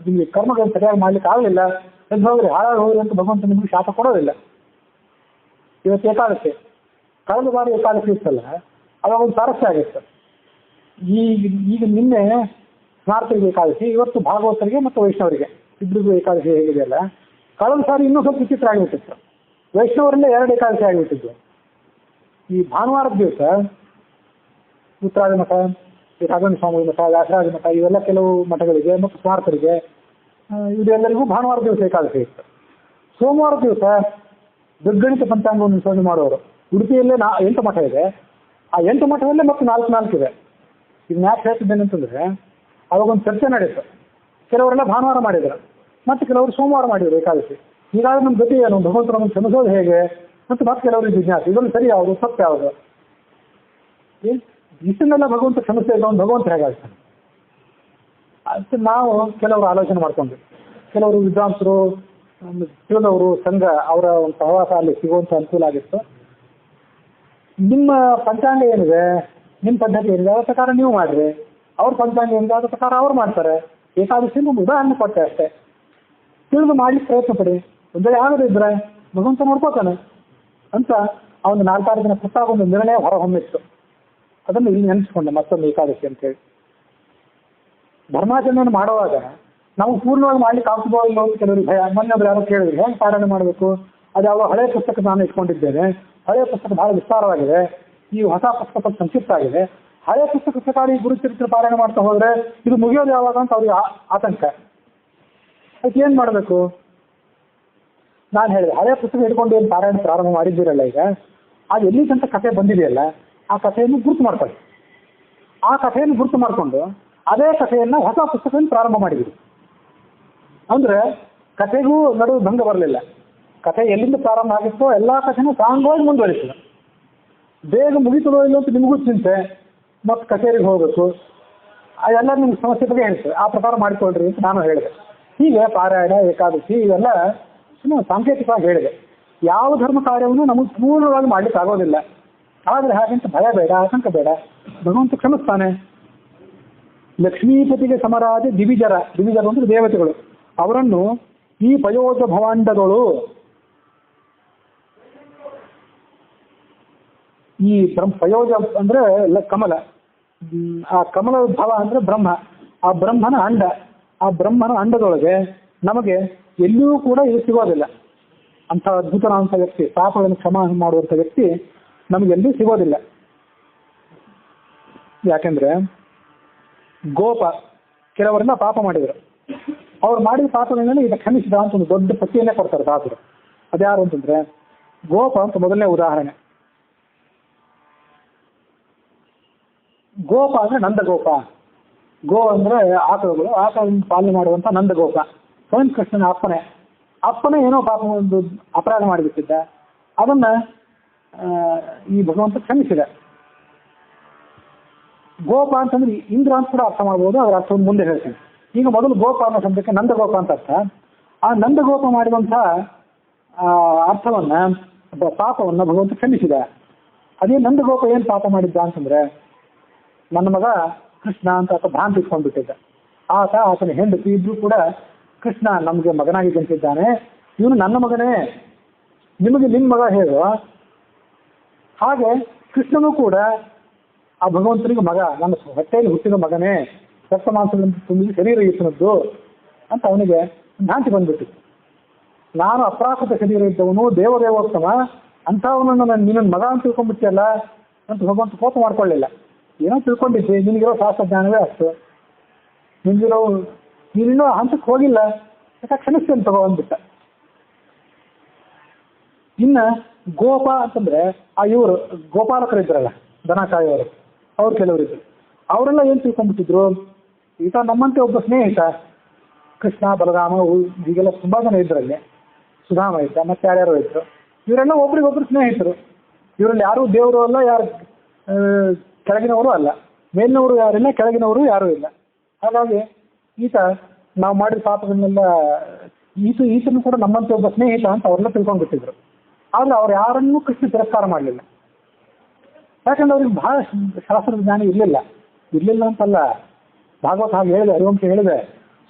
A: ನಿಮಗೆ ಕರ್ಮಗಳನ್ನು ಸರಿಯಾಗಿ ಮಾಡ್ಲಿಕ್ಕೆ ಆಗಲಿಲ್ಲ, ಎದ್ದು ಹೋಗ್ರಿ, ಹಾಳಾಗಿ ಹೋಗ್ರಿ ಅಂತ ಭಗವಂತ ನಿಮಗೆ ಶಾಪ ಕೊಡೋದಿಲ್ಲ. ಇವತ್ತು ಏಕಾದಶಿ, ಕಳೆದ ಬಾರಿ ಏಕಾದಶಿ ಇತ್ತಲ್ಲ, ಅವಾಗ ಒಂದು ಸಾರಸ್ಯ ಆಗಿತ್ತು. ಈಗ ನಿನ್ನೆ ಸ್ಮಾರ್ತರಿಗೆ ಏಕಾದಶಿ, ಇವತ್ತು ಭಾಗವತರಿಗೆ ಮತ್ತು ವೈಷ್ಣವರಿಗೆ ಇಬ್ಬರಿಗೂ ಏಕಾದಶಿ ಹೇಗಿದೆಯಲ್ಲ, ಕಳೆದ ಸಾರಿ ಇನ್ನೂ ಸ್ವಲ್ಪ ವಿಚಿತ್ರ ಆಗಿಬಿಟ್ಟಿತ್ತು. ವೈಷ್ಣವರಿಂದ 2 ಏಕಾದಶಿ ಆಗಿಬಿಟ್ಟಿದ್ದು. ಈ ಭಾನುವಾರದ ದಿವಸ ಉತ್ತರಾದಿ ಮಠ, ಈ ರಾಘವೇಂದ್ರ ಸ್ವಾಮಿ ಮಠ, ವ್ಯಾಸರಾಜ ಮಠ, ಇವೆಲ್ಲ ಕೆಲವು ಮಠಗಳಿಗೆ ಮತ್ತು ಸ್ಮಾರ್ತರಿಗೆ ಇದೆಲ್ಲರಿಗೂ ಭಾನುವಾರ ದಿವಸ ಏಕಾದಶಿ ಇತ್ತು. ಸೋಮವಾರ ದಿವಸ ದುರ್ಗಣಿತ ಪಂಚಾಂಗವನ್ನು ವಿಸರ್ಜನೆ ಮಾಡೋರು. ಉಡುಪಿಯಲ್ಲೇ 8 ಮಠ ಇದೆ. ಆ 8 ಮಠದಲ್ಲೇ ಮತ್ತೆ 4 ಇದೆ. ಇದನ್ನ ಯಾಕೆ ಹೇಳ್ತಿದ್ದೇನೆ ಅಂತಂದ್ರೆ, ಅವಾಗೊಂದು ಚರ್ಚೆ ನಡೆಯಿತು. ಕೆಲವರೆಲ್ಲ ಭಾನುವಾರ ಮಾಡಿದ್ರು, ಮತ್ತೆ ಕೆಲವರು ಸೋಮವಾರ ಮಾಡಿದ್ರು ಏಕಾದಶಿ. ಹೀಗಾಗಿ ನಮ್ಮ ಗತಿ ಏನು, ಭಗವಂತ ನಮಗೆ ಕ್ಷಮಿಸೋದು ಹೇಗೆ ಮತ್ತು ಮತ್ತೆ ಕೆಲವರಿಗೆ ಜಿಜ್ಞಾಸೆ, ಇದನ್ನು ಸರಿ ಯಾವುದು ತಪ್ಪು ಯಾವುದು, ಇಷ್ಟನ್ನೆಲ್ಲ ಭಗವಂತ ಕ್ಷಮಿಸ್ತಾ ಇದ್ದವನು ಭಗವಂತ ಹೇಗಾಗ್ತಾನೆ ಅಂತ ನಾವು ಕೆಲವರು ಆಲೋಚನೆ ಮಾಡ್ಕೊಂಡ್ವಿ. ಕೆಲವರು ವಿದ್ವಾಂಸರು ತಿಳಿದವರು ಸಂಘ ಅವರ ಒಂದು ಸಹವಾಸ ಅಲ್ಲಿ ಸಿಗುವಂಥ ಅನುಕೂಲ ಆಗಿತ್ತು. ನಿಮ್ಮ ಪಂಚಾಂಗ ಏನಿದೆ, ನಿಮ್ಮ ಪದ್ಧತಿ ಏನಿದೆ ಅದರ ಪ್ರಕಾರ ನೀವು ಮಾಡಿರಿ, ಅವ್ರ ಪಂಚಾಂಗ ಏನಿದೆ ಅದರ ಪ್ರಕಾರ ಅವ್ರು ಮಾಡ್ತಾರೆ. ಏಕಾದಶಿ ಒಂದು ಉದಾಹರಣೆ ಕೊಟ್ಟೆ ಅಷ್ಟೇ. ತಿಳಿದು ಮಾಡ್ಲಿಕ್ಕೆ ಪ್ರಯತ್ನ ಪಡಿ, ಒಂದೇ ಆಗದಿದ್ರೆ ಭಗವಂತ ನೋಡ್ಕೋತಾನೆ ಅಂತ ಆ ಒಂದು 4-6 ದಿನ ಪುಸ್ತಕ ಒಂದು ನಿರ್ಣಯ ಹೊರಹೊಮ್ಮಿತ್ತು. ಅದನ್ನು ಇಲ್ಲಿ ನೆನೆಸ್ಕೊಂಡೆ ಮತ್ತೊಂದು ಏಕಾದಶಿ ಅಂತೇಳಿ. ಧರ್ಮಾಚರಣೆಯನ್ನು ಮಾಡುವಾಗ ನಾವು ಪೂರ್ಣವಾಗಿ ಮಾಡ್ಲಿಕ್ಕೆ ಆಗ್ತದೋ ಇಲ್ಲೋ ಅಂತ ಕೆಲವರಿಗೆ ಭಯ. ಮೊನ್ನೆ ಒಬ್ರು ಯಾರೋ ಕೇಳಿದ್ರು, ಹೇಗೆ ಪಾರಾಯಣ ಮಾಡಬೇಕು, ಅದು ಯಾವ ಹಳೆಯ ಪುಸ್ತಕ ನಾನು ಇಟ್ಕೊಂಡಿದ್ದೇನೆ, ಹಳೆಯ ಪುಸ್ತಕ ಬಹಳ ವಿಸ್ತಾರವಾಗಿದೆ, ಈ ಹೊಸ ಪುಸ್ತಕ ಸಂಕ್ಷಿಪ್ತ ಆಗಿದೆ, ಹಳೆಯ ಪುಸ್ತಕ ಪ್ರಕಾರ ಈ ಗುರುಚರಿತ್ರೆ ಪಾರಾಯಣ ಮಾಡ್ತಾ ಹೋದ್ರೆ ಇದು ಮುಗಿಯೋದು ಯಾವಾಗ ಅಂತ ಅವ್ರಿಗೆ ಆತಂಕ. ಅದಕ್ಕೆ ಏನು ಮಾಡಬೇಕು? ನಾನು ಹೇಳಿದೆ, ಹಳೆಯ ಪುಸ್ತಕ ಇಟ್ಕೊಂಡು ಏನು ಪಾರಾಯಣ ಪ್ರಾರಂಭ ಮಾಡಿದ್ದೀರಲ್ಲ ಈಗ, ಅದು ಎಲ್ಲಿ ತನಕ ಕಥೆ ಬಂದಿದೆಯಲ್ಲ ಆ ಕಥೆಯನ್ನು ಗುರುತು ಮಾಡ್ಕೊಳ್ಳಿ. ಆ ಕಥೆಯನ್ನು ಗುರುತು ಮಾಡಿಕೊಂಡು ಅದೇ ಕಥೆಯನ್ನು ಹೊಸ ಪುಸ್ತಕವನ್ನು ಪ್ರಾರಂಭ ಮಾಡಿದ್ವಿ ಅಂದರೆ ಕಥೆಗೂ ನಡುವೆ ಭಂಗ ಬರಲಿಲ್ಲ. ಕಥೆ ಎಲ್ಲಿಂದ ಪ್ರಾರಂಭ ಆಗಿತ್ತೋ ಎಲ್ಲ ಕಥೆನೂ ಸಾಂಗವಾಗಿ ಮುಂದುವರಿತದೆ. ಬೇಗ ಮುಗಿತದೋ ಇಲ್ಲ ಅಂತ ನಿಮಗೂ ಚಿಂತೆ, ಮತ್ತು ಕಚೇರಿಗೆ ಹೋಗಬೇಕು, ಅದೆಲ್ಲ ನಿಮ್ಗೆ ಸಮಸ್ಯೆ ಬಗ್ಗೆ ಹೇಳ್ತದೆ. ಆ ಪ್ರಕಾರ ಮಾಡಿಕೊಳ್ರಿ ಅಂತ ನಾನು ಹೇಳಿದೆ. ಹೀಗೆ ಪಾರಾಯಣ, ಏಕಾದಶಿ ಇವೆಲ್ಲ ಸುಮ್ಮನೆ ಸಾಂಕೇತಿಕವಾಗಿ ಹೇಳಿದೆ. ಯಾವ ಧರ್ಮ ಕಾರ್ಯವನ್ನು ನಮಗೆ ಪೂರ್ಣವಾಗಿ ಮಾಡ್ಲಿಕ್ಕೆ ಆಗೋದಿಲ್ಲ. ಆದರೆ ಹಾಗಂತ ಭಯ ಬೇಡ, ಆತಂಕ ಬೇಡ, ಭಗವಂತ ಕ್ಷಮಿಸ್ತಾನೆ. ಲಕ್ಷ್ಮೀಪತಿಗೆ ಸಮರಾದ ದಿವಿಜರು ಅಂದ್ರೆ ದೇವತೆಗಳು, ಅವರನ್ನು ಈ ಪಯೋಧ ಭವಾಂಡಗಳು, ಈ ಪಯೋಧ ಅಂದ್ರೆ ಕಮಲ, ಆ ಕಮಲ ಭವ ಅಂದ್ರೆ ಬ್ರಹ್ಮ, ಆ ಬ್ರಹ್ಮನ ಅಂಡ, ಆ ಬ್ರಹ್ಮನ ಅಂಡದೊಳಗೆ ನಮಗೆ ಎಲ್ಲಿಯೂ ಕೂಡ ಇದು ಸಿಗೋದಿಲ್ಲ. ಅಂಥ ಅದ್ಭುತನಾದಂಥ ವ್ಯಕ್ತಿ, ಪಾಪಗಳನ್ನು ಕ್ಷಮ ಮಾಡುವಂಥ ವ್ಯಕ್ತಿ ನಮಗೆಲ್ಲೂ ಸಿಗೋದಿಲ್ಲ. ಯಾಕೆಂದ್ರೆ ಗೋಪ ಕೆಲವರೆಲ್ಲ ಪಾಪ ಮಾಡಿದರು, ಅವ್ರು ಮಾಡಿದ ಪಾಪಗಳಿಂದ ಈಗ ಕ್ಷಮಿಸಿದ ಅಂತ ಒಂದು ದೊಡ್ಡ ಪಟ್ಟಿಯನ್ನೇ ಕೊಡ್ತಾರೆ ದಾಸರು. ಅದ್ಯಾರು ಅಂತಂದ್ರೆ ಗೋಪ ಅಂತ ಮೊದಲನೇ ಉದಾಹರಣೆ. ಗೋಪ ಅಂದ್ರೆ ನಂದಗೋಪ. ಗೋ ಅಂದ್ರೆ ಆಕಳುಗಳು, ಆಕಳನ್ನು ಪಾಲನೆ ಮಾಡುವಂತ ನಂದಗೋಪ ಸ್ವಯಂ ಕೃಷ್ಣನ ಅಪ್ಪನೇ ಏನೋ ಪಾಪ ಒಂದು ಅಪರಾಧ ಮಾಡಿಬಿಟ್ಟಿದ್ದ, ಅದನ್ನ ಈ ಭಗವಂತ ಕ್ಷಮಿಸಿದ. ಗೋಪ ಅಂತಂದ್ರೆ ಇಂದ್ರ ಅಂತ ಕೂಡ ಅರ್ಥ ಮಾಡ್ಬೋದು, ಅದರ ಅರ್ಥವನ್ನು ಮುಂದೆ ಹೇಳ್ತೀನಿ. ಈಗ ಮೊದಲು ಗೋಪ ಅನ್ನೋ ಶಬ್ದಕ್ಕೆ ನಂದಗೋಪ ಅಂತ ಅರ್ಥ. ಆ ನಂದಗೋಪ ಮಾಡಿದಂಥ ಅರ್ಥವನ್ನ, ಪಾಪವನ್ನ ಭಗವಂತ ಕ್ಷಮಿಸಿದ. ಅದೇ ನಂದಗೋಪ ಏನ್ ಪಾಪ ಮಾಡಿದ್ದ ಅಂತಂದ್ರೆ, ನನ್ನ ಮಗ ಕೃಷ್ಣ ಅಂತ ಆತ ಭ್ರಾಂತಿ ಇಟ್ಕೊಂಡ್ಬಿಟ್ಟಿದ್ದ. ಆತನ ಹೆಂಡತಿ ಇಬ್ರು ಕೂಡ ಕೃಷ್ಣ ನಮಗೆ ಮಗನಾಗಿ ಜನಿಸಿದ್ದಾನೆ, ಇವನು ನನ್ನ ಮಗನೇ, ನಿಮಗೆ ನಿಮ್ಮ ಮಗ ಹೇಳುವ ಹಾಗೆ ಕೃಷ್ಣನೂ ಕೂಡ ಆ ಭಗವಂತನಿಗೆ ಮಗ, ನನ್ನ ಹೊಟ್ಟೆಯಲ್ಲಿ ಹುಟ್ಟಿದ ಮಗನೇ, ರಕ್ತ ಮಾಂಸಗಳಿಂದ ತುಂಬಿದ ಶರೀರ ಈತನದ್ದು ಅಂತ ಅವನಿಗೆ ಭ್ರಾಂತಿ ಬಂದ್ಬಿಟ್ಟಿತ್ತು. ನಾನು ಅಪ್ರಾಕೃತ ಶರೀರ ಇದ್ದವನು, ದೇವದೇವೋತ್ತಮ, ಅಂಥವನನ್ನು ನಿನ್ನ ಮಗ ಅಂತ ತಿಳ್ಕೊಂಡ್ಬಿಟ್ಟಿಯಲ್ಲ ಅಂತ ಭಗವಂತ ಕೋಪ ಮಾಡ್ಕೊಳ್ಳಿಲ್ಲ. ಏನೋ ತಿಳ್ಕೊಂಡಿದ್ದೆ, ನಿನಗಿರೋ ಶಾಸ್ತ್ರಜ್ಞಾನವೇ ಅಷ್ಟು, ನೀನಿನ್ನೂ ಹಂತಕ್ಕೆ ಹೋಗಿಲ್ಲ, ಯಾಕೆ ಕ್ಷಮಿಸ್ತೇನೆ ತಗೋ ಅಂದ್ಬಿಟ್ಟ. ಇನ್ನು ಗೋಪ ಅಂತಂದ್ರೆ ಆ ಇವರು ಗೋಪಾಲಕರಿದ್ರಲ್ಲ, ದನ ಕಾಯೋರು, ಅವ್ರು ಕೆಲವರಿದ್ರು. ಅವರೆಲ್ಲ ಏನು ತಿಳ್ಕೊಂಡ್ಬಿಟ್ಟಿದ್ರು, ಈತ ನಮ್ಮಂತೆ ಒಬ್ಬ ಸ್ನೇಹಿತ, ಕೃಷ್ಣ ಬಲರಾಮ ಹೀಗೆಲ್ಲ ತುಂಬಾ ಜನ ಇದ್ರಲ್ಲಿ, ಸುಧಾಮ ಇದ್ದ, ಮತ್ತೆ ಯಾರ್ಯಾರೋ ಇದ್ರು, ಇವರೆಲ್ಲ ಒಬ್ರಿಗೊಬ್ರು ಸ್ನೇಹಿತರು. ಇವರಲ್ಲಿ ಯಾರು ದೇವರು ಅಲ್ಲ, ಯಾರು ಕೆಳಗಿನವರು ಅಲ್ಲ, ಮೇಲಿನವರು ಯಾರಿಲ್ಲ, ಕೆಳಗಿನವರು ಯಾರೂ ಇಲ್ಲ. ಹಾಗಾಗಿ ಈತ ನಾವು ಮಾಡಿದ ಪಾಪಗಳನ್ನೆಲ್ಲ ಈತನು ಕೂಡ ನಮ್ಮಂತೆ ಒಬ್ಬ ಸ್ನೇಹಿತ ಅಂತ ಅವರೆಲ್ಲ ತಿಳ್ಕೊಂಡ್ಬಿಟ್ಟಿದ್ರು. ಆದ್ರೆ ಅವ್ರು ಯಾರನ್ನೂ ಕೃಷ್ಣ ತಿರಸ್ಕಾರ ಮಾಡಲಿಲ್ಲ. ಯಾಕಂದ್ರೆ ಅವ್ರಿಗೆ ಬಹಳ ಶಾಸ್ತ್ರದ ಜ್ಞಾನ ಇರಲಿಲ್ಲ ಅಂತಲ್ಲ, ಭಾಗವತ ಹಾಗೆ ಹೇಳಿದೆ, ಹರಿವಂಶ ಹೇಳಿದೆ.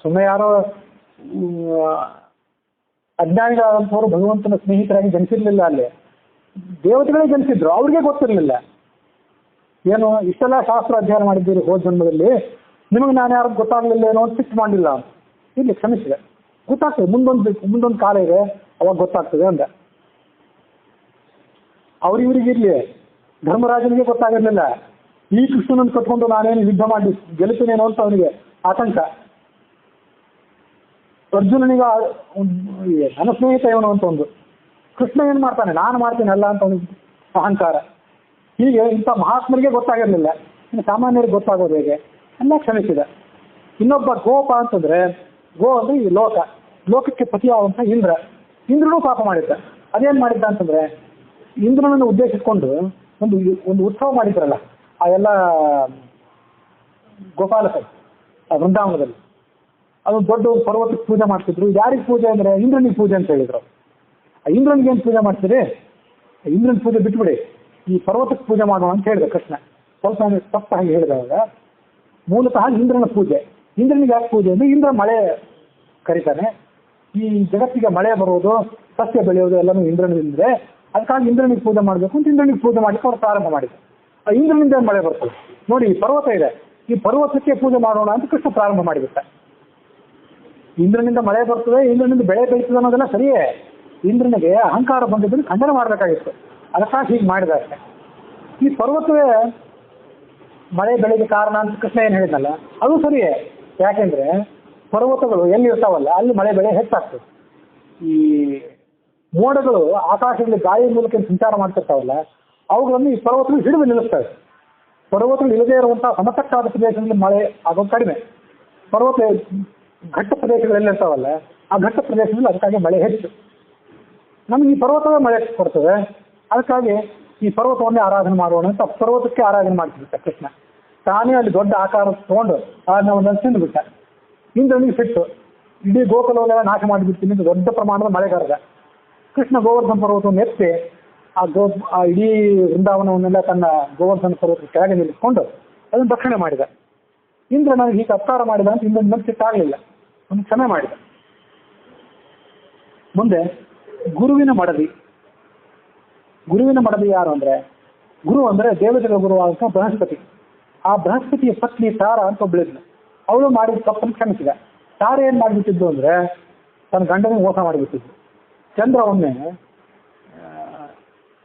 A: ಸುಮ್ಮನೆ ಯಾರೋ ಅಜ್ಞಾನಿಗಳಾದಂಥವ್ರು ಭಗವಂತನ ಸ್ನೇಹಿತರಾಗಿ ಜನಿಸಿರ್ಲಿಲ್ಲ, ಅಲ್ಲಿ ದೇವತೆಗಳೇ ಜನಿಸಿದ್ರು, ಅವ್ರಿಗೆ ಗೊತ್ತಿರಲಿಲ್ಲ. ಏನು ಇಷ್ಟೆಲ್ಲ ಶಾಸ್ತ್ರ ಅಧ್ಯಯನ ಮಾಡಿದ್ದೀರಿ ಹೋದ ಜನ್ಮದಲ್ಲಿ, ನಿಮಗೆ ನಾನು ಯಾರು ಗೊತ್ತಾಗ್ಲಿಲ್ಲ ಏನೋ ಅಂತ ಫಿಕ್ಸ್ ಮಾಡಲಿಲ್ಲ. ಇಲ್ಲಿ ಕ್ಷಮಿಸಿದೆ, ಗೊತ್ತಾಗ್ತದೆ, ಮುಂದೊಂದು ಕಾಲ ಇದೆ, ಅವಾಗ ಗೊತ್ತಾಗ್ತದೆ ಅಂದ. ಅವ್ರಿಗಿರ್ಲಿ, ಧರ್ಮರಾಜನಿಗೆ ಗೊತ್ತಾಗಿರ್ಲಿಲ್ಲ, ಈ ಕೃಷ್ಣನನ್ನು ಕಟ್ಕೊಂಡು ನಾನೇನು ಯುದ್ಧ ಮಾಡಿ ಗೆಲ್ತೀನೇನೋ ಅಂತ ಅವನಿಗೆ ಆತಂಕ. ಅರ್ಜುನನಿಗ ನನ್ನ ಸ್ನೇಹಿತ ಇವನು ಅಂತ ಒಂದು, ಕೃಷ್ಣ ಏನ್ ಮಾಡ್ತಾನೆ, ನಾನು ಮಾಡ್ತೀನಿ ಅಲ್ಲ ಅಂತ ಒಂದು ಅಹಂಕಾರ. ಹೀಗೆ ಇಂಥ ಮಹಾತ್ಮರಿಗೆ ಗೊತ್ತಾಗಿರ್ಲಿಲ್ಲ, ಇನ್ನು ಸಾಮಾನ್ಯರಿಗೆ ಗೊತ್ತಾಗೋದು ಹೇಗೆ, ಎಲ್ಲ ಕ್ಷಮಿಸಿದ. ಇನ್ನೊಬ್ಬ ಗೋಪ ಅಂತಂದ್ರೆ, ಗೋ ಅಂದ್ರೆ ಈ ಲೋಕಕ್ಕೆ ಪತಿಯಾದಂತ ಇಂದ್ರನೂ ಪಾಪ ಮಾಡಿದ್ದ. ಅದೇನ್ ಮಾಡಿದ್ದ ಅಂತಂದ್ರೆ, ಇಂದ್ರನನ್ನು ಉದ್ದೇಶಿಸಿಕೊಂಡು ಒಂದು ಉತ್ಸವ ಮಾಡಿದ್ರಲ್ಲ ಆ ಎಲ್ಲ ಗೋಪಾಲಕರು ಆ ವೃಂದಾವನದಲ್ಲಿ, ಅದೊಂದು ದೊಡ್ಡ ಪರ್ವತಕ್ಕೆ ಪೂಜೆ ಮಾಡ್ತಿದ್ರು. ಯಾರಿಗೆ ಪೂಜೆ ಅಂದ್ರೆ ಇಂದ್ರನಿಗೆ ಪೂಜೆ ಅಂತ ಹೇಳಿದ್ರು. ಇಂದ್ರನಿಗೆ ಏನು ಪೂಜೆ ಮಾಡ್ತೀರಿ, ಇಂದ್ರನ ಪೂಜೆ ಬಿಟ್ಬಿಡಿ, ಈ ಪರ್ವತಕ್ಕೆ ಪೂಜೆ ಮಾಡೋಣ ಅಂತ ಹೇಳಿದೆ ಕೃಷ್ಣ. ಸ್ವಲ್ಪ ತಪ್ಪಾಗಿ ಹೇಳಿದವಾಗ, ಮೂಲತಃ ಇಂದ್ರನ ಪೂಜೆ. ಇಂದ್ರನಿಗೆ ಯಾಕೆ ಪೂಜೆ ಅಂದ್ರೆ, ಇಂದ್ರ ಮಳೆ ಕರೀತಾನೆ, ಈ ಜಗತ್ತಿಗೆ ಮಳೆ ಬರೋದು, ಸಸ್ಯ ಬೆಳೆಯೋದು ಎಲ್ಲನೂ ಇಂದ್ರನಿಂದ್ರೆ, ಅದಕ್ಕಾಗಿ ಇಂದ್ರನಿಗೆ ಪೂಜೆ ಮಾಡಬೇಕು ಅಂತ ಇಂದ್ರನಿಗೆ ಪೂಜೆ ಮಾಡಲಿಕ್ಕೆ ಅವ್ರು ಪ್ರಾರಂಭ ಮಾಡಿದ್ರು. ಆ ಇಂದ್ರನಿಂದ ಮಳೆ ಬರ್ತದೆ ನೋಡಿ, ಈ ಪರ್ವತ ಇದೆ, ಈ ಪರ್ವತಕ್ಕೆ ಪೂಜೆ ಮಾಡೋಣ ಅಂತ ಕೃಷ್ಣ ಪ್ರಾರಂಭ ಮಾಡಿಬಿಟ್ಟ. ಇಂದ್ರನಿಂದ ಮಳೆ ಬರ್ತದೆ, ಇಂದ್ರನಿಂದ ಬೆಳೆ ಬೆಳೀತದೆ ಅನ್ನೋದೆಲ್ಲ ಸರಿಯೇ, ಇಂದ್ರನಿಗೆ ಅಹಂಕಾರ ಬಂದಿದ್ದನ್ನು ಖಂಡನೆ ಮಾಡಬೇಕಾಗಿತ್ತು, ಅದಕ್ಕಾಗಿ ಹೀಗೆ ಮಾಡಿದ ಅಷ್ಟೇ. ಈ ಪರ್ವತವೇ ಮಳೆ ಬೆಳೆಗೆ ಕಾರಣ ಅಂತ ಕೃಷ್ಣ ಏನು ಹೇಳಿದ್ನಲ್ಲ, ಅದು ಸರಿಯೇ. ಯಾಕೆಂದ್ರೆ ಪರ್ವತಗಳು ಎಲ್ಲಿ ಇರ್ತಾವಲ್ಲ ಅಲ್ಲಿ ಮಳೆ ಬೆಳೆ ಹೆಚ್ಚಾಗ್ತದೆ. ಈ ಮೋಡಗಳು ಆಕಾಶದಲ್ಲಿ ಗಾಳಿ ಮೂಲಕ ಸಂಚಾರ ಮಾಡ್ತಿರ್ತಾವಲ್ಲ, ಅವುಗಳನ್ನು ಈ ಪರ್ವತಗಳು ಹಿಡಿದು ನಿಲ್ಲಿಸ್ತವೆ. ಪರ್ವತಗಳು ಇಲ್ಲದೇ ಇರುವಂತಹ ಸಮತಟ್ಟಾದ ಪ್ರದೇಶದಲ್ಲಿ ಮಳೆ ಆಗೋದು ಕಡಿಮೆ. ಪರ್ವತ ಘಟ್ಟ ಪ್ರದೇಶಗಳೆಲ್ಲ ಇರ್ತಾವಲ್ಲ, ಆ ಘಟ್ಟ ಪ್ರದೇಶದಲ್ಲಿ ಅದಕ್ಕಾಗಿ ಮಳೆ ಹೆಚ್ಚು. ನಮ್ಗೆ ಈ ಪರ್ವತವೇ ಮಳೆ ಕೊಡ್ತದೆ, ಅದಕ್ಕಾಗಿ ಈ ಪರ್ವತವನ್ನೇ ಆರಾಧನೆ ಮಾಡೋಣ ಅಂತ ಪರ್ವತಕ್ಕೆ ಆರಾಧನೆ ಮಾಡ್ತಿಬಿಟ್ಟ ಕೃಷ್ಣ. ತಾನೇ ಅಲ್ಲಿ ದೊಡ್ಡ ಆಕಾರ ತಗೊಂಡು ಅದನ್ನ ಒಂದೊಂದು ತಿಂದುಬಿಟ್ಟ. ಇಂದ್ರನಿಗೆ ಸಿಟ್ಟು, ಇಡೀ ಗೋಕುಲವನ್ನೆಲ್ಲ ನಾಶ ಮಾಡಿಬಿಡ್ತೀನಿ ಅಂತ ದೊಡ್ಡ ಪ್ರಮಾಣದ ಮಳೆಗಾರದ. ಕೃಷ್ಣ ಗೋವರ್ಧನ ಪರ್ವತವನ್ನು ಎತ್ತಿ ಆ ಇಡೀ ವೃಂದಾವನವನ್ನೆಲ್ಲ ತನ್ನ ಗೋವರ್ಧನ ಪರ್ವತದ ಕೆಳಗೆ ನಿಲ್ಲಿಸ್ಕೊಂಡು ಅದನ್ನು ರಕ್ಷಣೆ ಮಾಡಿದ. ಇಂದ್ರ ನನಗೆ ಹೀಗೆ ಅಪಕಾರ ಮಾಡಿದ ಅಂತ ಇಂದ್ರನ ಮೇಲೆ ಸಿಟ್ಟಾಗಲಿಲ್ಲ, ಒಂದು ಕ್ಷಮೆ ಮಾಡಿದ. ಮುಂದೆ ಗುರುವಿನ ಮಡದಿ. ಗುರುವಿನ ಮಡದಿ ಯಾರು ಅಂದ್ರೆ, ಗುರು ಅಂದ್ರೆ ದೇವತೆಗಳ ಗುರುವಾದಂಥ ಬೃಹಸ್ಪತಿ. ಆ ಬೃಹಸ್ಪತಿಯ ಪತ್ನಿ ತಾರ ಅಂತ ಒಬ್ಬಳಿದ್ಲು. ಅವಳು ಮಾಡಿದ ತಪ್ಪನ್ನು ಕ್ಷಮಿಸಿದ. ತಾರ ಏನ್ ಮಾಡಿಬಿಟ್ಟಿದ್ದು ಅಂದ್ರೆ, ತನ್ನ ಗಂಡನಿಗೆ ಮೋಸ ಮಾಡಿಬಿಟ್ಟಿದ್ದು. ಚಂದ್ರ ಒಮ್ಮೆ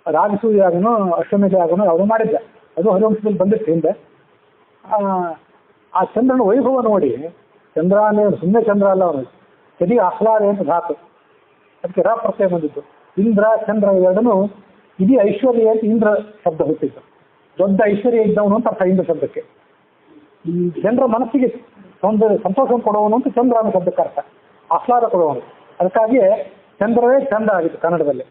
A: ರಾಜಸೂಯಾಗನೋ ಅಶ್ವಮೇಧಾಗನೋ ಯಾವುದೋ ಮಾಡಿದ್ದ, ಅದು ಹರಿವಂಶದಲ್ಲಿ ಬಂದಿತ್ತು ಹಿಂದೆ. ಆ ಚಂದ್ರನ ವೈಭವ ನೋಡಿ, ಚಂದ್ರ ಸುಮ್ಮನೆ ಚಂದ್ರ ಅಲ್ಲ, ಅವನು ಚದಿ ಆಹ್ಲಾದೆ ಅಂತ ಧಾತು, ಅದಕ್ಕೆ ರ ಪ್ರತ್ಯಯ ಬಂದಿದ್ದು. ಇಂದ್ರ ಚಂದ್ರ ಎರಡನು ಇಡೀ ಐಶ್ವರ್ಯ ಅಂತ ಇಂದ್ರ ಶಬ್ದ ಹುಟ್ಟಿದ್ದು. ದೊಡ್ಡ ಐಶ್ವರ್ಯ ಇದ್ದವನು ಅಂತ ಅರ್ಥ ಇಂದ್ರ ಶಬ್ದಕ್ಕೆ. ಈ ಜನರ ಮನಸ್ಸಿಗೆ ಸಂತೋಷವನ್ನು ಕೊಡುವವನು ಅಂತ ಚಂದ್ರ ಅನ್ನೋ ಶಬ್ದಕ್ಕೆ ಅರ್ಥ, ಆಹ್ಲಾದ ಕೊಡುವವನು. ಅದಕ್ಕಾಗಿಯೇ ಚಂದ್ರವೇ ಚಂದ ಆಗಿತ್ತು ಕನ್ನಡದಲ್ಲಿ.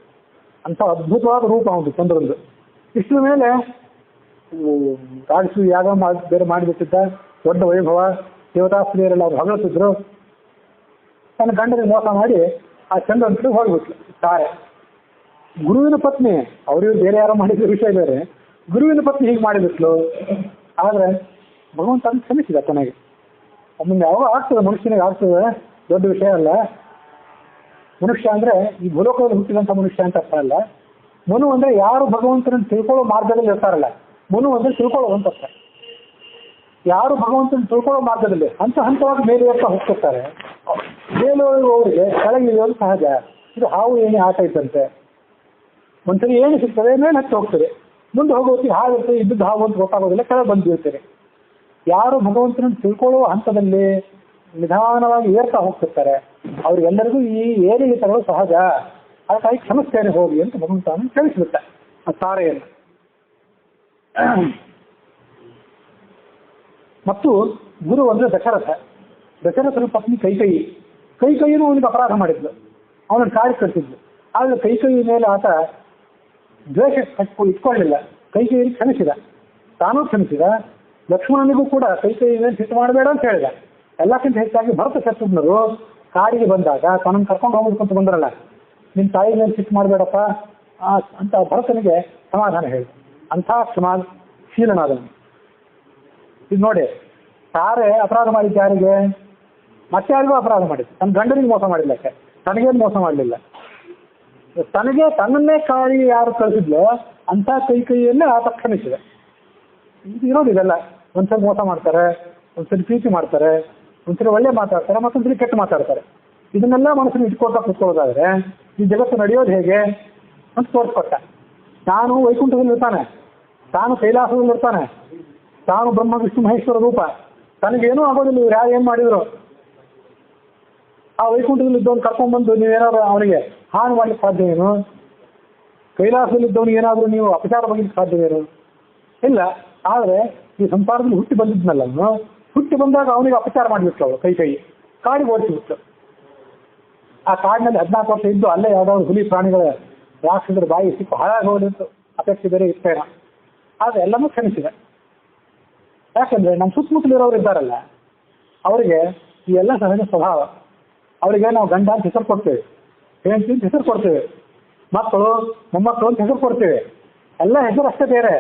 A: ಅಂತ ಅದ್ಭುತವಾದ ರೂಪ ಅವನು ಚಂದ್ರಂದು. ಇಷ್ಟರ ಮೇಲೆ ರಾಜಸು ಯಾಗ ಬೇರೆ ಮಾಡಿಬಿಟ್ಟಿದ್ದ, ದೊಡ್ಡ ವೈಭವ, ದೇವತಾಸ್ತ್ರೀಯರೆಲ್ಲ ಅವ್ರು ಹೊಗಳುತ್ತಿದ್ರು. ತನ್ನ ಗಂಡನಿಗೆ ಮೋಸ ಮಾಡಿ ಆ ಚಂದ್ರನ ಕಡೆ ಹೋಗ್ಬಿಟ್ಲು ತಾರೆ. ಗುರುವಿನ ಪತ್ನಿ, ಅವ್ರಿವ್ರು ಬೇರೆ ಯಾರೋ ಮಾಡಿದ ವಿಷಯ ಬೇರೆ, ಗುರುವಿನ ಪತ್ನಿ ಹೀಗೆ ಮಾಡಿಬಿಟ್ಲು. ಆದ್ರೆ ಭಗವಂತ ಕ್ಷಮಿಸಿದ ಕೊನೆಗೆ. ಒಮ್ಮೊಮ್ಮೆ ಯಾವಾಗ ಆಗ್ತದೆ, ಮನುಷ್ಯನಿಗೆ ಆಗ್ತದೆ, ದೊಡ್ಡ ವಿಷಯ ಅಲ್ಲ. ಮನುಷ್ಯ ಅಂದ್ರೆ ಈ ಭೂಲೋಕದಲ್ಲಿ ಹುಟ್ಟಿದಂಥ ಮನುಷ್ಯ ಅಂತ ಅರ್ಥ ಅಲ್ಲ. ಮನು ಅಂದ್ರೆ ಯಾರು ಭಗವಂತನನ್ನು ತಿಳ್ಕೊಳ್ಳೋ ಮಾರ್ಗದಲ್ಲಿ ಇರ್ತಾರಲ್ಲ, ಮನು ಅಂದ್ರೆ ತಿಳ್ಕೊಳ್ಳೋದಂತ ಅರ್ಥ. ಯಾರು ಭಗವಂತನ ತಿಳ್ಕೊಳ್ಳೋ ಮಾರ್ಗದಲ್ಲಿ ಹಂತ ಹಂತವಾಗಿ ಮೇಲೆ ಏರ್ತಾ ಹೋಗ್ತಿರ್ತಾರೆ, ಮೇಲುವವರಿಗೆ ಕೆಳಗೆ ಇಳಿಯೋದು ಸಹಜ. ಇದು ಹಾವು ಏಣಿ ಆಟ ಇದ್ದಂತೆ, ಒಂದ್ಸರಿ ಏನು ಸಿಗ್ತದೆ ಮೇಲೆ ಹತ್ತಿ ಹೋಗ್ತದೆ, ಮುಂದೆ ಹೋಗೋತ್ತಿಗೆ ಹಾವಿರ್ತದೆ, ಇದ್ದದ್ದು ಹಾವು ಅಂತ ಗೊತ್ತಾಗೋದಿಲ್ಲ, ಕೆಳಗೆ ಬಂದು ಬೀಳ್ತಾರೆ. ಯಾರು ಭಗವಂತನನ್ನು ತಿಳ್ಕೊಳ್ಳುವ ಹಂತದಲ್ಲಿ ನಿಧಾನವಾಗಿ ಏರ್ತಾ ಹೋಗ್ತಿರ್ತಾರೆ, ಅವ್ರಿಗೆಲ್ಲರಿಗೂ ಈ ಏರಿಳಿತಗಳು ಸಹಜ. ಅದಕ್ಕಾಗಿ ಕ್ಷಮಿಸ್ತೇನೆ ಹೋಗಿ ಅಂತ ಭಗವಂತನ ತಿಳಿಸ್ಬಿಟ್ಟ ಆ ತಾರೆಯನ್ನು. ಮತ್ತು ಗುರು ಅಂದ್ರೆ ದಶರಥನ ಪತ್ನಿ ಕೈಕೈಯನ್ನು ಅವನಿಗೆ ಅಪರಾಧ ಮಾಡಿದ್ಲು, ಅವನನ್ನು ಕಾಡಿ ಕಳಿಸಿದ್ಲು. ಆದ್ರೆ ಕೈಕೈ ಮೇಲೆ ಆತ ದ್ವೇಷ ಇಟ್ಕೊಳ್ಳಿಲ್ಲ, ಕೈಕೈಯಲ್ಲಿ ಕ್ಷಮಿಸಿದ, ತಾನೂ ಕ್ಷಮಿಸಿದ. ಲಕ್ಷ್ಮಣನಿಗೂ ಕೂಡ ಕೈಕೈ ಮೇಲೆ ಸಿಟ್ಟು ಮಾಡಬೇಡ ಅಂತ ಹೇಳಿದ. ಎಲ್ಲಕ್ಕಿಂತ ಹೆಚ್ಚಾಗಿ ಭರತ ಶತ್ರುಘ್ನರು ಕಾಡಿಗೆ ಬಂದಾಗ ತನ್ನನ್ನು ಕರ್ಕೊಂಡು ಹೋಗ್ಬೇಕಂತ ಬಂದ್ರಲ್ಲ, ನಿನ್ನ ತಾಯಿ ಮೇಲೆ ಸಿಟ್ಟು ಮಾಡಬೇಡಪ್ಪ ಅಂತ ಭರತನಿಗೆ ಸಮಾಧಾನ ಹೇಳಿದ. ಅಂಥ ಕ್ಷಮಾಶೀಲನಾದನು. ಇದು ನೋಡಿ, ತಾರೆ ಅಪರಾಧ ಮಾಡಿದ್ದು ಯಾರಿಗೆ? ಮತ್ತೆ ಯಾರಿಗೂ ಅಪರಾಧ ಮಾಡಿದ್ದು, ತನ್ನ ಗಂಡನಿಗೆ ಮೋಸ ಮಾಡಿಲ್ಲ, ತನಗೇನು ಮೋಸ ಮಾಡಲಿಲ್ಲ. ತನಗೆ ತನ್ನನ್ನೇ ಕಾಡಿ ಯಾರು ಕಳಿಸಿದ್ಲೋ ಅಂಥ ಕೈಯಲ್ಲೇ ಆತ ಕ್ಷಮಿಸಿದೆ. ಇದು ಇರೋದು ಇದೆಲ್ಲ. ಒಂದ್ಸರಿ ಮೋಸ ಮಾಡ್ತಾರೆ, ಒಂದ್ಸರಿ ಪ್ರೀತಿ ಮಾಡ್ತಾರೆ, ಒಂದ್ಸರಿ ಒಳ್ಳೆ ಮಾತಾಡ್ತಾರೆ, ಮತ್ತೊಂದ್ಸರಿ ಕೆಟ್ಟ ಮಾತಾಡ್ತಾರೆ. ಇದನ್ನೆಲ್ಲ ಮನಸ್ಸನ್ನು ಇಟ್ಕೊಳ್ತಾ ಕೂತ್ಕೊಳ್ಳೋದಾದ್ರೆ ಈ ಜಗತ್ತು ನಡೆಯೋದು ಹೇಗೆ ಅಂತ ತೋರಿಸ್ಕೊಟ್ಟ. ತಾನು ವೈಕುಂಠದಲ್ಲಿ ಇರ್ತಾನೆ, ತಾನು ಕೈಲಾಸದಲ್ಲಿ ಇರ್ತಾನೆ, ತಾನು ಬ್ರಹ್ಮ ವಿಷ್ಣು ಮಹೇಶ್ವರ ರೂಪ, ತನಗೇನೂ ಆಗೋದಿಲ್ಲ. ಇವ್ರು ಯಾರು ಏನು ಮಾಡಿದ್ರು ಆ ವೈಕುಂಠದಲ್ಲಿ ಇದ್ದವನು ಕರ್ಕೊಂಡ್ಬಂದು ನೀವೇನಾದ್ರು ಅವನಿಗೆ ಹಾನಿ ಮಾಡ್ಲಿಕ್ಕೆ ಸಾಧ್ಯವೇನು? ಕೈಲಾಸದಲ್ಲಿ ಇದ್ದವನಿಗೆ ಏನಾದರೂ ನೀವು ಅಪಚಾರ ಬಗ್ಲಿಕ್ಕೆ ಸಾಧ್ಯವೇನು? ಇಲ್ಲ. ಆದರೆ ಈ ಸಂಸಾರದಲ್ಲಿ ಹುಟ್ಟಿ ಬಂದಿದ್ನಲ್ಲ ಅವನು, ಹುಟ್ಟಿ ಬಂದಾಗ ಅವನಿಗೆ ಅಪಚಾರ ಮಾಡಿಬಿಟ್ಲು ಅವಳು, ಕೈ ಕಾಡಿಗೆ ಓಡಿಸಿಬಿಟ್ಲು. ಆ ಕಾಡಿನಲ್ಲಿ 14 ವರ್ಷ ಇದ್ದು ಅಲ್ಲೇ ಯಾವ್ದಾದ್ರು ಹುಲಿ ಪ್ರಾಣಿಗಳ ರಾಕ್ಷಸರ ಬಾಯಿ ಸಿಕ್ಕು ಹಾಳಾಗೋದು ಅಪೇಕ್ಷೆ ಬೇರೆ ಇರ್ತೇನ. ಆದರೆ ಎಲ್ಲನೂ ಕ್ಷಮಿಸಿದೆ. ಯಾಕಂದ್ರೆ ನಮ್ಮ ಸುತ್ತಮುತ್ತಲಿರೋರು ಇದ್ದಾರಲ್ಲ, ಅವರಿಗೆ ಈ ಎಲ್ಲ ಸಹಜ ಸ್ವಭಾವ. ಅವರಿಗೆ ನಾವು ಗಂಡ ಅಂತ ಹೆಸರು ಕೊಡ್ತೇವೆ, ಹೆಂಡತಿ ಅಂತ ಹೆಸರು ಕೊಡ್ತೇವೆ, ಮಕ್ಕಳು ಮೊಮ್ಮಕ್ಕಳು ಅಂತ ಹೆಸರು ಕೊಡ್ತೇವೆ. ಎಲ್ಲ ಹೆಸರು ಅಷ್ಟೇ ಬೇರೆ.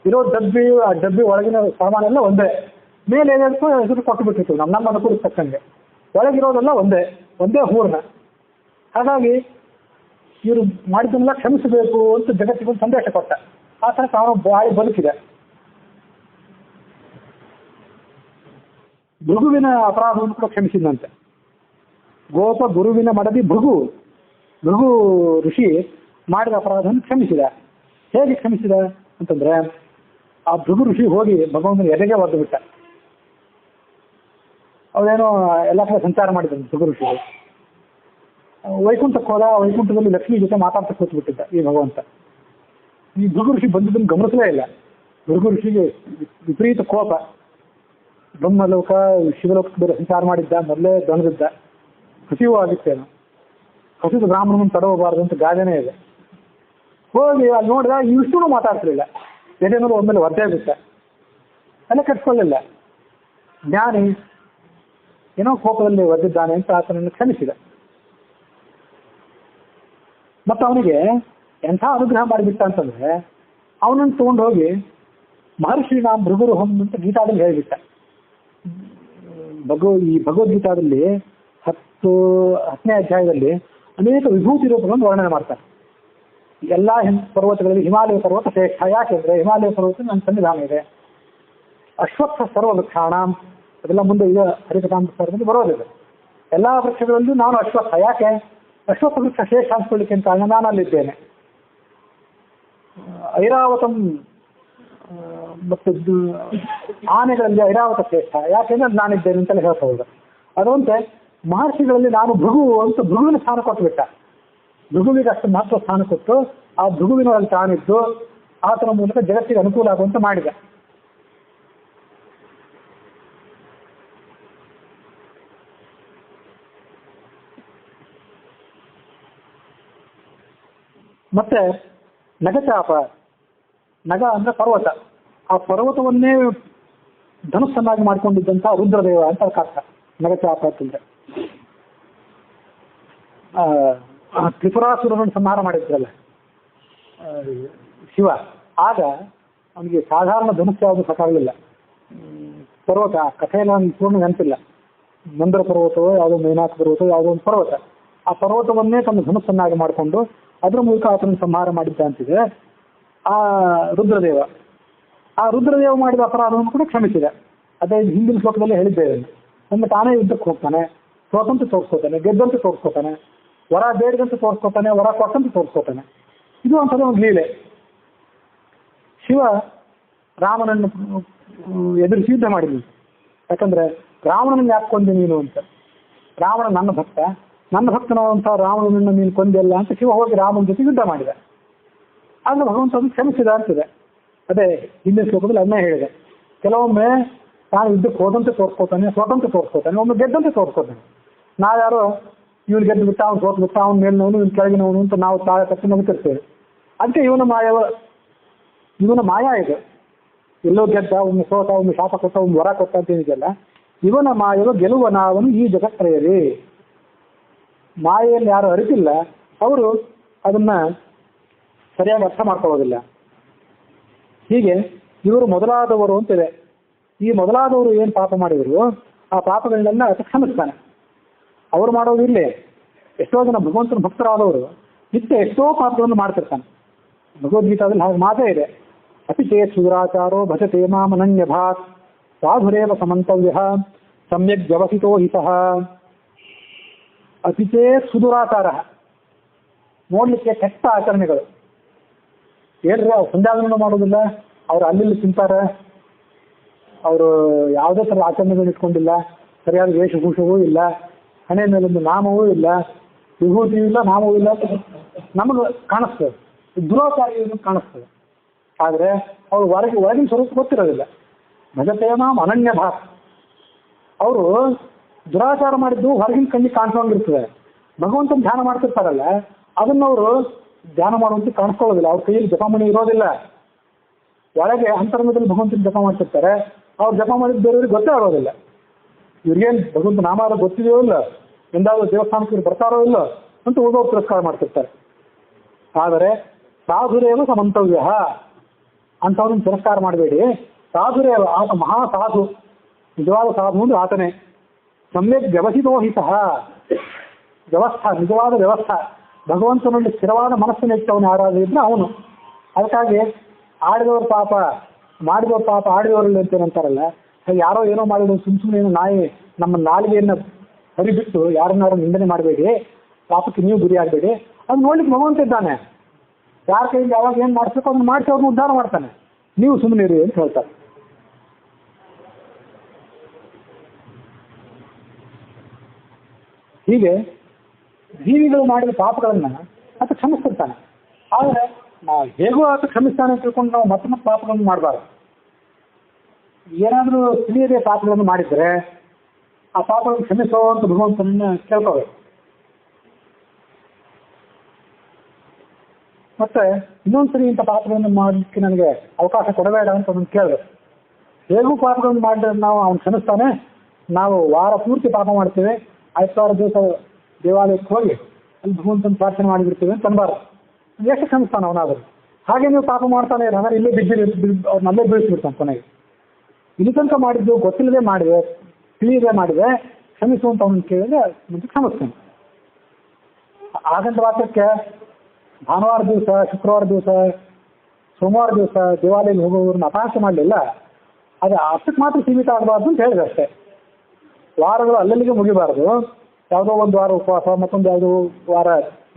A: ಇರೋ ಡಬ್ಬಿ, ಆ ಡಬ್ಬಿ ಒಳಗಿನ ಸಾಮಾನೆಲ್ಲ ಒಂದೇ. ಮೇಲೆ ಏನಿರ್ತೋ ಹೆಸರು ಕೊಟ್ಟು ಬಿಟ್ಟಿರ್ತೀವಿ ನಮ್ಮ ಅನುಕೂಲಕ್ಕೆ ತಕ್ಕಂಗೆ. ಒಳಗಿರೋದೆಲ್ಲ ಒಂದೇ ಹೂರ್ಣ. ಹಾಗಾಗಿ ಇವರು ಮಾಡಿದ್ದನ್ನೆಲ್ಲ ಕ್ಷಮಿಸಬೇಕು ಅಂತ ಜಗತ್ತಿಗೆ ಒಂದು ಸಂದೇಶ ಕೊಟ್ಟ. ಆ ಥರ ತಾನು ಬಾಯಿ ಬದುಕಿದೆ. ಭೃಗುವಿನ ಅಪರಾಧವನ್ನು ಕೂಡ ಕ್ಷಮಿಸಿದಂತೆ. ಗೋಪ ಗುರುವಿನ ಮಡದಿ ಭೃಗು ಋಷಿ ಮಾಡಿದ ಅಪರಾಧವನ್ನು ಕ್ಷಮಿಸಿದ. ಹೇಗೆ ಕ್ಷಮಿಸಿದ ಅಂತಂದ್ರೆ, ಆ ಭೃಗು ಋಷಿ ಹೋಗಿ ಭಗವಂತನ ಎದೆಗೆ ಒದ್ದು ಬಿಟ್ಟ. ಅವನೇನೋ ಎಲ್ಲ ಕಡೆ ಸಂಚಾರ ಮಾಡಿದ್ದಾನೆ ಭೃಗು ಋಷಿ. ವೈಕುಂಠಕ್ಕೆ ಹೋದ. ವೈಕುಂಠದಲ್ಲಿ ಲಕ್ಷ್ಮಿ ಜೊತೆ ಮಾತಾಡ್ತಾ ಕೂತ್ಬಿಟ್ಟಿದ್ದ ಈ ಭಗವಂತ. ಈ ಭೃಗು ಋಷಿ ಬಂದಿದ್ದನ್ನು ಗಮನಿಸಲೇ ಇಲ್ಲ. ಭೃಗು ಋಷಿಗೆ ವಿಪರೀತ ಕೋಪ. ಬ್ರಹ್ಮಲೋಕ ಶಿವಲೋಕಕ್ಕೆ ಬೇರೆ ಸಂಚಾರ ಮಾಡಿದ್ದ, ಮೊದಲೇ ದಣದಿದ್ದ, ಹಸಿವು ಆಗಿತ್ತೇನು. ಹಸಿದ ಬ್ರಾಹ್ಮಣನ ತಡವಬಾರದು ಅಂತ ಗಾದೆನೇ ಇದೆ. ಹೋಗಿ ಅಲ್ಲಿ ನೋಡಿದ, ಇಷ್ಟೂ ಮಾತಾಡ್ತಿರ್ಲಿಲ್ಲ. ಎದೆನೂರು ಒಮ್ಮೆಲೆ ಒದ್ದೇ ಬಿಟ್ಟ. ಎಲ್ಲ ಕೆಟ್ಕೊಳ್ಳಿಲ್ಲ. ಜ್ಞಾನಿ ಏನೋ ಕೋಪದಲ್ಲಿ ಒದ್ದಿದ್ದಾನೆ ಅಂತ ಆತನನ್ನು ಕ್ಷಮಿಸಿದ. ಮತ್ತು ಅವನಿಗೆ ಎಂಥ ಅನುಗ್ರಹ ಮಾಡಿಬಿಟ್ಟ ಅಂತಂದ್ರೆ, ಅವನನ್ನು ತಗೊಂಡು ಹೋಗಿ ಮಹರ್ಷಿ ನಾಮ್ ಭೃಗುರುಹಂ ಅಂತ ಗೀತಾದಲ್ಲಿ ಹೇಳಿಬಿಟ್ಟ. ಈ ಭಗವದ್ಗೀತಾದಲ್ಲಿ 10ನೇ ಅಧ್ಯಾಯದಲ್ಲಿ ಅನೇಕ ವಿಭೂತಿ ರೂಪಗಳನ್ನು ವರ್ಣನೆ ಮಾಡ್ತಾರೆ. ಎಲ್ಲ ಪರ್ವತಗಳಲ್ಲಿ ಹಿಮಾಲಯ ಪರ್ವತ ಶ್ರೇಷ್ಠ. ಯಾಕೆಂದ್ರೆ ಹಿಮಾಲಯ ಪರ್ವತ ನನ್ನ ಸನ್ನಿಧಾನ ಇದೆ. ಅಶ್ವತ್ಥ ಸರ್ವ ವೃಕ್ಷಾಣ, ಅದೆಲ್ಲ ಮುಂದೆ ಈಗ ಹರಿಕಥಾಮೃತದಲ್ಲಿ ಬರೋದಿದೆ. ಎಲ್ಲ ವೃಕ್ಷಗಳಲ್ಲೂ ನಾನು ಅಶ್ವತ್ಥ. ಯಾಕೆ? ಅಶ್ವತ್ಥ ವೃಕ್ಷ ಶ್ರೇಷ್ಠ ಅನ್ಸ್ಕೊಳ್ಳಿಕ್ಕೆ ಅಂತ ನಾನು ಅಲ್ಲಿದ್ದೇನೆ. ಐರಾವತಂ ಮತ್ತು ಆನೆಗಳಲ್ಲಿ ಐರಾವತ ಶ್ರೇಷ್ಠ. ಯಾಕೆಂದ್ರೆ ನಾನಿದ್ದೇನೆ ಅಂತೆಲ್ಲ ಹೇಳ್ಬಹುದು. ಅದರಂತೆ ಮಹರ್ಷಿಗಳಲ್ಲಿ ನಾನು ಭೃಗು ಅಂತ ಭೃಗುವಿನ ಸ್ಥಾನ ಕೊಟ್ಟುಬಿಟ್ಟ. ಭೃಗುವಿಗೆ ಅಷ್ಟು ಮಹತ್ವ ಸ್ಥಾನ ಕೊಟ್ಟು ಆ ಭೃಗುವಿನಲ್ಲಿ ತಾನಿದ್ದು ಆತನ ಮೂಲಕ ಜಗತ್ತಿಗೆ ಅನುಕೂಲ ಆಗುವಂತೆ ಮಾಡಿದ. ಮತ್ತೆ ನಗಚಾಪ, ನಗ ಅಂದ್ರೆ ಪರ್ವತ. ಆ ಪರ್ವತವನ್ನೇ ಧನುಸ್ಸನ್ನಾಗಿ ಮಾಡ್ಕೊಂಡಿದ್ದಂಥ ರುದ್ರದೇವ ಅಂತ ಅರ್ಥ ನಗಚಾಪ ಅಂತಂದ್ರೆ. ತ್ರಿಪುರಾಸುರರನ್ನು ಸಂಹಾರ ಮಾಡಿದ್ರಲ್ಲ ಶಿವ, ಆಗ ಅವನಿಗೆ ಸಾಧಾರಣ ಧನುಸ್ಸು ಯಾವುದು ಸಾಕಾಗಲಿಲ್ಲ. ಪರ್ವತ ಕಥೆಯಲ್ಲಿ ನನಗೆ ಪೂರ್ಣ ನೆನಪಿಲ್ಲ. ಮಂದ್ರ ಪರ್ವತವೋ ಯಾವುದೋ ಮೇನಾಥ ಪರ್ವತವೋ ಯಾವುದೋ ಒಂದು ಪರ್ವತ. ಆ ಪರ್ವತವನ್ನೇ ತನ್ನ ಧನುಸ್ಸನ್ನಾಗಿ ಮಾಡಿಕೊಂಡು ಅದರ ಮೂಲಕ ಆತನ ಸಂಹಾರ ಮಾಡಿದ್ದ ಅಂತಿದೆ ಆ ರುದ್ರದೇವ. ಆ ರುದ್ರದೇವ ಮಾಡಿದ ಅಪರಾಧವನ್ನು ಕೂಡ ಕ್ಷಮಿಸಿದೆ. ಅದೇ ಹಿಂದಿನ ಶ್ಲೋಕದಲ್ಲಿ ಹೇಳಿದ್ದೇವೆ. ನಮ್ಮ ತಾನೇ ಯುದ್ಧಕ್ಕೆ ಹೋಗ್ತಾನೆ, ಸೋತಂತೆ ತೋರಿಸ್ಕೋತಾನೆ, ಗೆದ್ದಂತೆ ತೋರಿಸ್ಕೋತಾನೆ, ವರ ಬೇಡದಂತೆ ತೋರಿಸ್ಕೋತಾನೆ, ವರ ಕೊಟ್ಟಂತೆ ತೋರಿಸ್ಕೋತಾನೆ. ಇದು ಒಂಥರ ಒಂದು ಲೀಲೆ. ಶಿವ ರಾಮನನ್ನು ಎದುರಿಸಿ ಯುದ್ಧ ಮಾಡಿದ್ವಿ. ಯಾಕಂದ್ರೆ ರಾವಣನನ್ನು ಯಾಕೆ ಕೊಂದೆ ನೀನು ಅಂತ. ರಾವಣ ನನ್ನ ಭಕ್ತ, ನನ್ನ ಭಕ್ತನಾದಂಥ ರಾವಣನನ್ನು ನೀನು ಕೊಂದೆಲ್ಲ ಅಂತ ಶಿವ ಹೋಗಿ ರಾಮನ ಜೊತೆ ಯುದ್ಧ ಮಾಡಿದ. ಆಗ ಭಗವಂತ ಅದು ಕ್ಷಮಿಸಿದ ಅಂತಿದೆ. ಅದೇ ಹಿಂದಿನ ಶ್ಲೋಕದಲ್ಲಿ ಅದನ್ನೇ ಹೇಳಿದೆ. ಕೆಲವೊಮ್ಮೆ ತಾನು ಯುದ್ಧಕ್ಕೆ ಹೋದಂತೆ ತೋರಿಸ್ಕೋತಾನೆ, ಸೋತಂತೆ ತೋರಿಸ್ಕೋತಾನೆ, ಒಮ್ಮೆ ಗೆದ್ದಂತೆ ತೋರಿಸ್ಕೋತಾನೆ. ನಾವ್ಯಾರೋ ಇವನು ಗೆದ್ದು ಬಿಟ್ಟ, ಅವ್ನು ಸೋತು ಬಿಟ್ಟ, ಅವ್ನು ಮೇಲಿನವನು ಇವ್ನು ಕೆಳಗಿನವನು ಅಂತ ನಾವು ತಾಳೆ ತಪ್ಪಿ ನಗುತ್ತಿರ್ತೇವೆ. ಅದಕ್ಕೆ ಇವನ ಮಾಯ ಇದು. ಎಲ್ಲೋ ಗೆದ್ದ, ಒಮ್ಮೆ ಸೋತ, ಒಮ್ಮೆ ಶಾಪ ಕೊಟ್ಟ, ಒಮ್ಮೆ ವರ ಕೊಟ್ಟ ಅಂತ ಏನಿದೆಯಲ್ಲ, ಇವನ ಮಾಯವ ಗೆಲುವನಾವನು ಈ ಜಗತ್ತರೆಯಲಿ. ಮಾಯೆಯಲ್ಲಿ ಯಾರು ಅರಿತಿಲ್ಲ ಅವರು ಅದನ್ನ ಸರಿಯಾಗಿ ಅರ್ಥ ಮಾಡ್ಕೊಳ್ಳೋದಿಲ್ಲ. ಹೀಗೆ ಇವರು ಮೊದಲಾದವರು ಅಂತಿದೆ. ಈ ಮೊದಲಾದವರು ಏನು ಪಾಪ ಮಾಡಿದ್ರು ಆ ಪಾಪಗಳನ್ನೆಲ್ಲ ಕ್ಷಮಿಸ್ತಾನೆ. ಅವರು ಮಾಡೋದು ಇಲ್ಲೇ. ಎಷ್ಟೋ ಜನ ಭಗವಂತನ ಭಕ್ತರಾದವರು ನಿತ್ಯ ಎಷ್ಟೋ ಪಾಪಗಳನ್ನು ಮಾಡ್ತಿರ್ತಾನೆ. ಭಗವದ್ಗೀತಾದಲ್ಲಿ ಹಾಗೆ ಮಾತೇ ಇದೆ. ಅತಿ ಚೇತ್ ಸುದುರಾಚಾರೋ ಭಜತೆ ಮಾಮನನ್ಯ ಭಾತ್ ಸಾಧುರೇವ ಸಮಂತವ್ಯ ಸಮ್ಯಕ್ ವ್ಯವಸಿತೋ ಹಿತಃ. ಅತಿ ಚೇತ್ ಸುದುರಾಚಾರ, ನೋಡ್ಲಿಕ್ಕೆ ಕೆಟ್ಟ ಆಚರಣೆಗಳು. ಏನ್ರಿ ಅವ್ರು ಸಂಧ್ಯಾವಂದನ ಮಾಡೋದಿಲ್ಲ, ಅವ್ರು ಅಲ್ಲಿ ತಿಂತಾರೆ, ಅವರು ಯಾವುದೇ ಥರದ ಆಚರಣೆಗಳನ್ನ ಇಟ್ಕೊಂಡಿಲ್ಲ, ಸರಿಯಾದ ವೇಷಭೂಷವೂ ಇಲ್ಲ, ಹಣೆ ಮೇಲೊಂದು ನಾಮವೂ ಇಲ್ಲ, ವಿಭೂತಿಯೂ ಇಲ್ಲ, ನಾಮವೂ ಇಲ್ಲ ಅಂತ ನಮಗೆ ಕಾಣಿಸ್ತದೆ, ದುರಾಚಾರಿ ಕಾಣಿಸ್ತದೆ. ಆದರೆ ಅವ್ರು ಒಳಗಿನ ಸ್ವರೂಪ ಗೊತ್ತಿರೋದಿಲ್ಲ. ಭಜತೇನಾಂ ಅನನ್ಯ ಭಾಗ. ಅವರು ದುರಾಚಾರ ಮಾಡಿದ್ದು ಹೊರಗಿನ ಕಣ್ಣಿಗೆ ಕಾಣಿಸೋಂಗಿರ್ತದೆ. ಭಗವಂತನ ಧ್ಯಾನ ಮಾಡ್ತಿರ್ತಾರಲ್ಲ, ಅದನ್ನವರು ಧ್ಯಾನ ಮಾಡುವಂತೆ ಕಾಣಿಸ್ಕೊಳ್ಳೋದಿಲ್ಲ. ಅವ್ರ ಕೈಯಲ್ಲಿ ಜಪಮಣಿ ಇರೋದಿಲ್ಲ. ಒಳಗೆ ಅಂತರಂಗದಲ್ಲಿ ಭಗವಂತನ ಜಪ ಮಾಡ್ತಿರ್ತಾರೆ. ಅವ್ರು ಜಪ ಮಾಡಿದ ಬೇರೆಯವ್ರಿಗೆ ಗೊತ್ತೇ ಆಗೋದಿಲ್ಲ. ಇವ್ರಿಗೇನು ಭಗವಂತ ನಾಮ ಗೊತ್ತಿದೆಯೋ ಇಲ್ಲ, ಎಂದಾದ್ರೂ ದೇವಸ್ಥಾನಕ್ಕೆ ಬರ್ತಾರೋ ಇಲ್ಲ ಅಂತ ಉಳಿದವ್ರು ತಿರಸ್ಕಾರ ಮಾಡ್ತಿರ್ತಾರೆ. ಆದರೆ ಸಾಧುರೇವ ಸಮಂತವ್ಯ ಅಂಥವ್ರನ್ನ ತಿರಸ್ಕಾರ ಮಾಡಬೇಡಿ. ಸಾಧುರೇವ, ಆತ ಮಹಾ ಸಾಧು, ನಿಜವಾದ ಸಾಧು ಅಂದ್ರೆ ಆತನೇ. ಸಮ್ಯಕ್ ವ್ಯವಸ್ಥಿತೋಹಿತ, ವ್ಯವಸ್ಥಾ, ನಿಜವಾದ ವ್ಯವಸ್ಥಾ. ಭಗವಂತನಲ್ಲಿ ಸ್ಥಿರವಾದ ಮನಸ್ಸನ್ನು ಇಟ್ಟವನು ಯಾರಾದ್ರೂ ಇದ್ರೆ ಅವನು. ಅದಕ್ಕಾಗಿ ಆಡಿದವ್ರ ಪಾಪ ಮಾಡಿದವ್ರ ಪಾಪ ಆಡಿದವರಲ್ಲಿ ಅಂತೇನಂತಾರಲ್ಲ, ಯಾರೋ ಏನೋ ಮಾಡಿದ್ರು ಸುಮ್ಮನೆ ಏನೋ ನಾಯಿ ನಮ್ಮ ನಾಲಿಗೆಯನ್ನು ಹರಿಬಿಟ್ಟು ಯಾರನ್ನಾರು ನಿಂದನೆ ಮಾಡಬೇಡಿ, ಪಾಪಕ್ಕೆ ನೀವು ಗುರಿ ಆಗಬೇಡಿ. ಅದು ನೋಡ್ಲಿಕ್ಕೆ ಭಗವಂತ ಇದ್ದಾನೆ. ಯಾರ ಕೈಯಿಂದ ಯಾವಾಗ ಏನು ಮಾಡಿಸ್ಬೇಕು ಅದನ್ನು ಮಾಡಿಸಿ ಅವ್ರನ್ನ ಉದ್ಧಾರ ಮಾಡ್ತಾನೆ. ನೀವು ಸುಮ್ಮನೆ ಇರಿ ಅಂತ ಹೇಳ್ತಾರೆ. ಹೀಗೆ ಜೀವಿಗಳು ಮಾಡಿದ ಪಾಪಗಳನ್ನ ಆತ ಕ್ಷಮಿಸ್ತಿರ್ತಾನೆ. ಆದರೆ ನಾವು ಹೇಗೋ ಆತ ಕ್ಷಮಿಸ್ತಾನೆ ಅಂತ ತಿಳ್ಕೊಂಡು ನಾವು ಮತ್ತೆ ಮತ್ತೆ ಪಾಪಗಳನ್ನು ಮಾಡಬಾರ್ದು. ಏನಾದರೂ ತಿಳಿಯದೆ ಪಾಪಗಳನ್ನು ಮಾಡಿದರೆ ಆ ಪಾಪಗಳನ್ನು ಕ್ಷಮಿಸೋ ಅಂತ ಭಗವಂತನನ್ನ ಕೇಳ್ಕೋಬೇಕು. ಮತ್ತೆ ಇನ್ನೊಂದ್ಸರಿ ಇಂಥ ಪಾಪಗಳನ್ನು ಮಾಡಲಿಕ್ಕೆ ನನಗೆ ಅವಕಾಶ ಕೊಡಬೇಡ ಅಂತ ಅದನ್ನು ಕೇಳಬೇಕು. ಹೇಗೂ ಪಾಪಗಳನ್ನು ಮಾಡಿದ್ರೆ ನಾವು ಅವನು ಕ್ಷಮಿಸ್ತಾನೆ. ನಾವು ವಾರ ಪೂರ್ತಿ ಪಾಪ ಮಾಡ್ತೇವೆ, ಆಯ್ತವಾರ ದಿವಸ ದೇವಾಲಯಕ್ಕೆ ಹೋಗಿ ಅಲ್ಲಿ ಭಗವಂತನ ಪ್ರಾರ್ಥನೆ ಮಾಡಿಬಿಡ್ತೇವೆ ಅಂತ ಅನ್ಬಾರ್ದು. ಎಷ್ಟು ಕ್ಷಮಿಸ್ತಾನೆ ಅವನಾದರೂ. ಹಾಗೆ ನೀವು ಪಾಪ ಮಾಡ್ತಾನೆ ಇರೋದ್ರೆ ಇಲ್ಲೇ ಅವ್ರನ್ನಲ್ಲೇ ಬೀಳಿಸ್ಬಿಡ್ತಾನೆ ಕೊನೆಗೆ. ಇಲ್ಲಿ ತನಕ ಮಾಡಿದ್ದು ಗೊತ್ತಿಲ್ಲದೆ ಮಾಡಿದೆ, ತಿಳಿಯದೆ ಮಾಡಿದೆ, ಕ್ಷಮಿಸುವಂತ ಅವನು ಕೇಳಿದ್ರೆ ಮುಂದೆ ಕ್ಷಮಿಸ್ತಾನೆ. ಆಗಂತ ವಾಕ್ಯಕ್ಕೆ ಭಾನುವಾರ ದಿವಸ, ಶುಕ್ರವಾರ ದಿವಸ, ಸೋಮವಾರ ದಿವಸ ದೇವಾಲಯಕ್ಕೆ ಹೋಗೋವ್ರನ್ನ ಅಪಹಾಸ್ಯ ಮಾಡಲಿಲ್ಲ. ಅದು ಅಷ್ಟಕ್ಕೆ ಮಾತ್ರ ಸೀಮಿತ ಆಗಬಾರ್ದು ಅಂತ ಹೇಳಿದೆ ಅಷ್ಟೇ. ವಾರಗಳು ಅಲ್ಲಲ್ಲಿಗೆ ಮುಗಿಬಾರ್ದು. ಯಾವುದೋ ಒಂದು ವಾರ ಉಪವಾಸ, ಮತ್ತೊಂದು ಯಾವುದೋ ವಾರ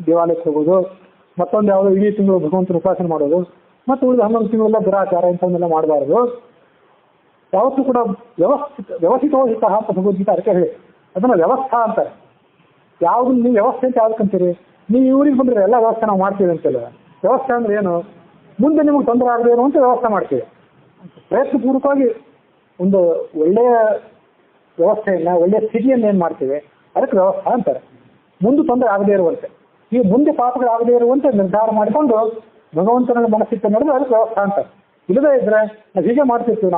A: ದೇವಾಲಯಕ್ಕೆ ಹೋಗೋದು, ಮತ್ತೊಂದು ಯಾವುದೋ ಇಡೀ ತಿಂಗಳು ಭಗವಂತನ ಉಪಾಸನೆ ಮಾಡೋದು, ಮತ್ತು ಉಳಿದ 11 ತಿಂಗಳೆಲ್ಲ ದುರಾಚಾರ ಇಂಥವನ್ನೆಲ್ಲ ಮಾಡಬಾರ್ದು. ಯಾವತ್ತೂ ಕೂಡ ವ್ಯವಸ್ಥಿತೋಹಿತ ಅಂತ ಭಗವದ್ಗೀತೆ ಅದಕ್ಕೆ ಹೇಳಿ, ಅದನ್ನು ವ್ಯವಸ್ಥಾ ಅಂತಾರೆ. ಯಾವ್ದು ನೀವು ವ್ಯವಸ್ಥೆ ಅಂತ ಯಾವ್ದಕ್ಕಂತೀರಿ? ನೀವು ಇವ್ರಿಗೆ ಬಂದರೆ ಎಲ್ಲ ವ್ಯವಸ್ಥೆ ನಾವು ಮಾಡ್ತೀವಿ ಅಂತಿಲ್ಲ. ವ್ಯವಸ್ಥೆ ಅಂದ್ರೆ ಏನು? ಮುಂದೆ ನಿಮಗೆ ತೊಂದರೆ ಆಗದೇನು ಅಂತ ವ್ಯವಸ್ಥೆ ಮಾಡ್ತೀವಿ. ಪ್ರಯತ್ನಪೂರ್ವಕವಾಗಿ ಒಂದು ಒಳ್ಳೆಯ ವ್ಯವಸ್ಥೆಯನ್ನು, ಒಳ್ಳೆಯ ಸ್ಥಿತಿಯನ್ನು ಏನು ಮಾಡ್ತೀವಿ ಅದಕ್ಕೆ ವ್ಯವಸ್ಥೆ ಅಂತಾರೆ. ಮುಂದೆ ತೊಂದರೆ ಆಗದೇ ಇರುವಂತೆ, ಈ ಮುಂದೆ ಪಾಪಗಳು ಆಗದೇ ಇರುವಂತೆ ನಿರ್ಧಾರ ಮಾಡಿಕೊಂಡು ಭಗವಂತನ ಮನಸ್ಸಿಟ್ಟು ನಡೆದು ಅದಕ್ಕೆ ವ್ಯವಸ್ಥೆ ಅಂತಾರೆ. ಇಲ್ಲದೇ ಇದ್ರೆ ನಾವು ಹೀಗೆ ಮಾಡ್ತಿರ್ತೀವಿ,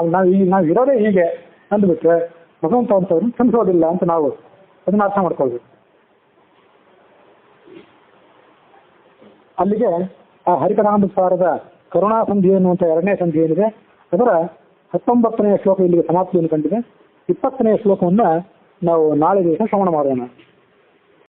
A: ನಾವು ಇರೋದೇ ಹೀಗೆ ಅಂದ್ಬಿಟ್ರೆ ಭಗವಂತ ಅಂತವ್ರನ್ನ ಕ್ಷಮಿಸೋದಿಲ್ಲ ಅಂತ ನಾವು ಅದನ್ನ ಅರ್ಥ ಮಾಡ್ಕೊಳ್ಬೇಕು. ಅಲ್ಲಿಗೆ ಆ ಹರಿಕಥಾಮೃತಸಾರದ ಕರುಣಾ ಸಂಧಿ ಎನ್ನುವಂಥ 2ನೇ ಸಂಧಿ ಏನಿದೆ ಅದರ 19ನೇ ಶ್ಲೋಕ ಇಲ್ಲಿಗೆ ಸಮಾಪ್ತಿಯನ್ನು ಕಂಡಿದೆ. 20ನೇ ಶ್ಲೋಕವನ್ನು ನಾವು ನಾಳೆ ದಿವಸ ಶ್ರವಣ ಮಾಡೋಣ.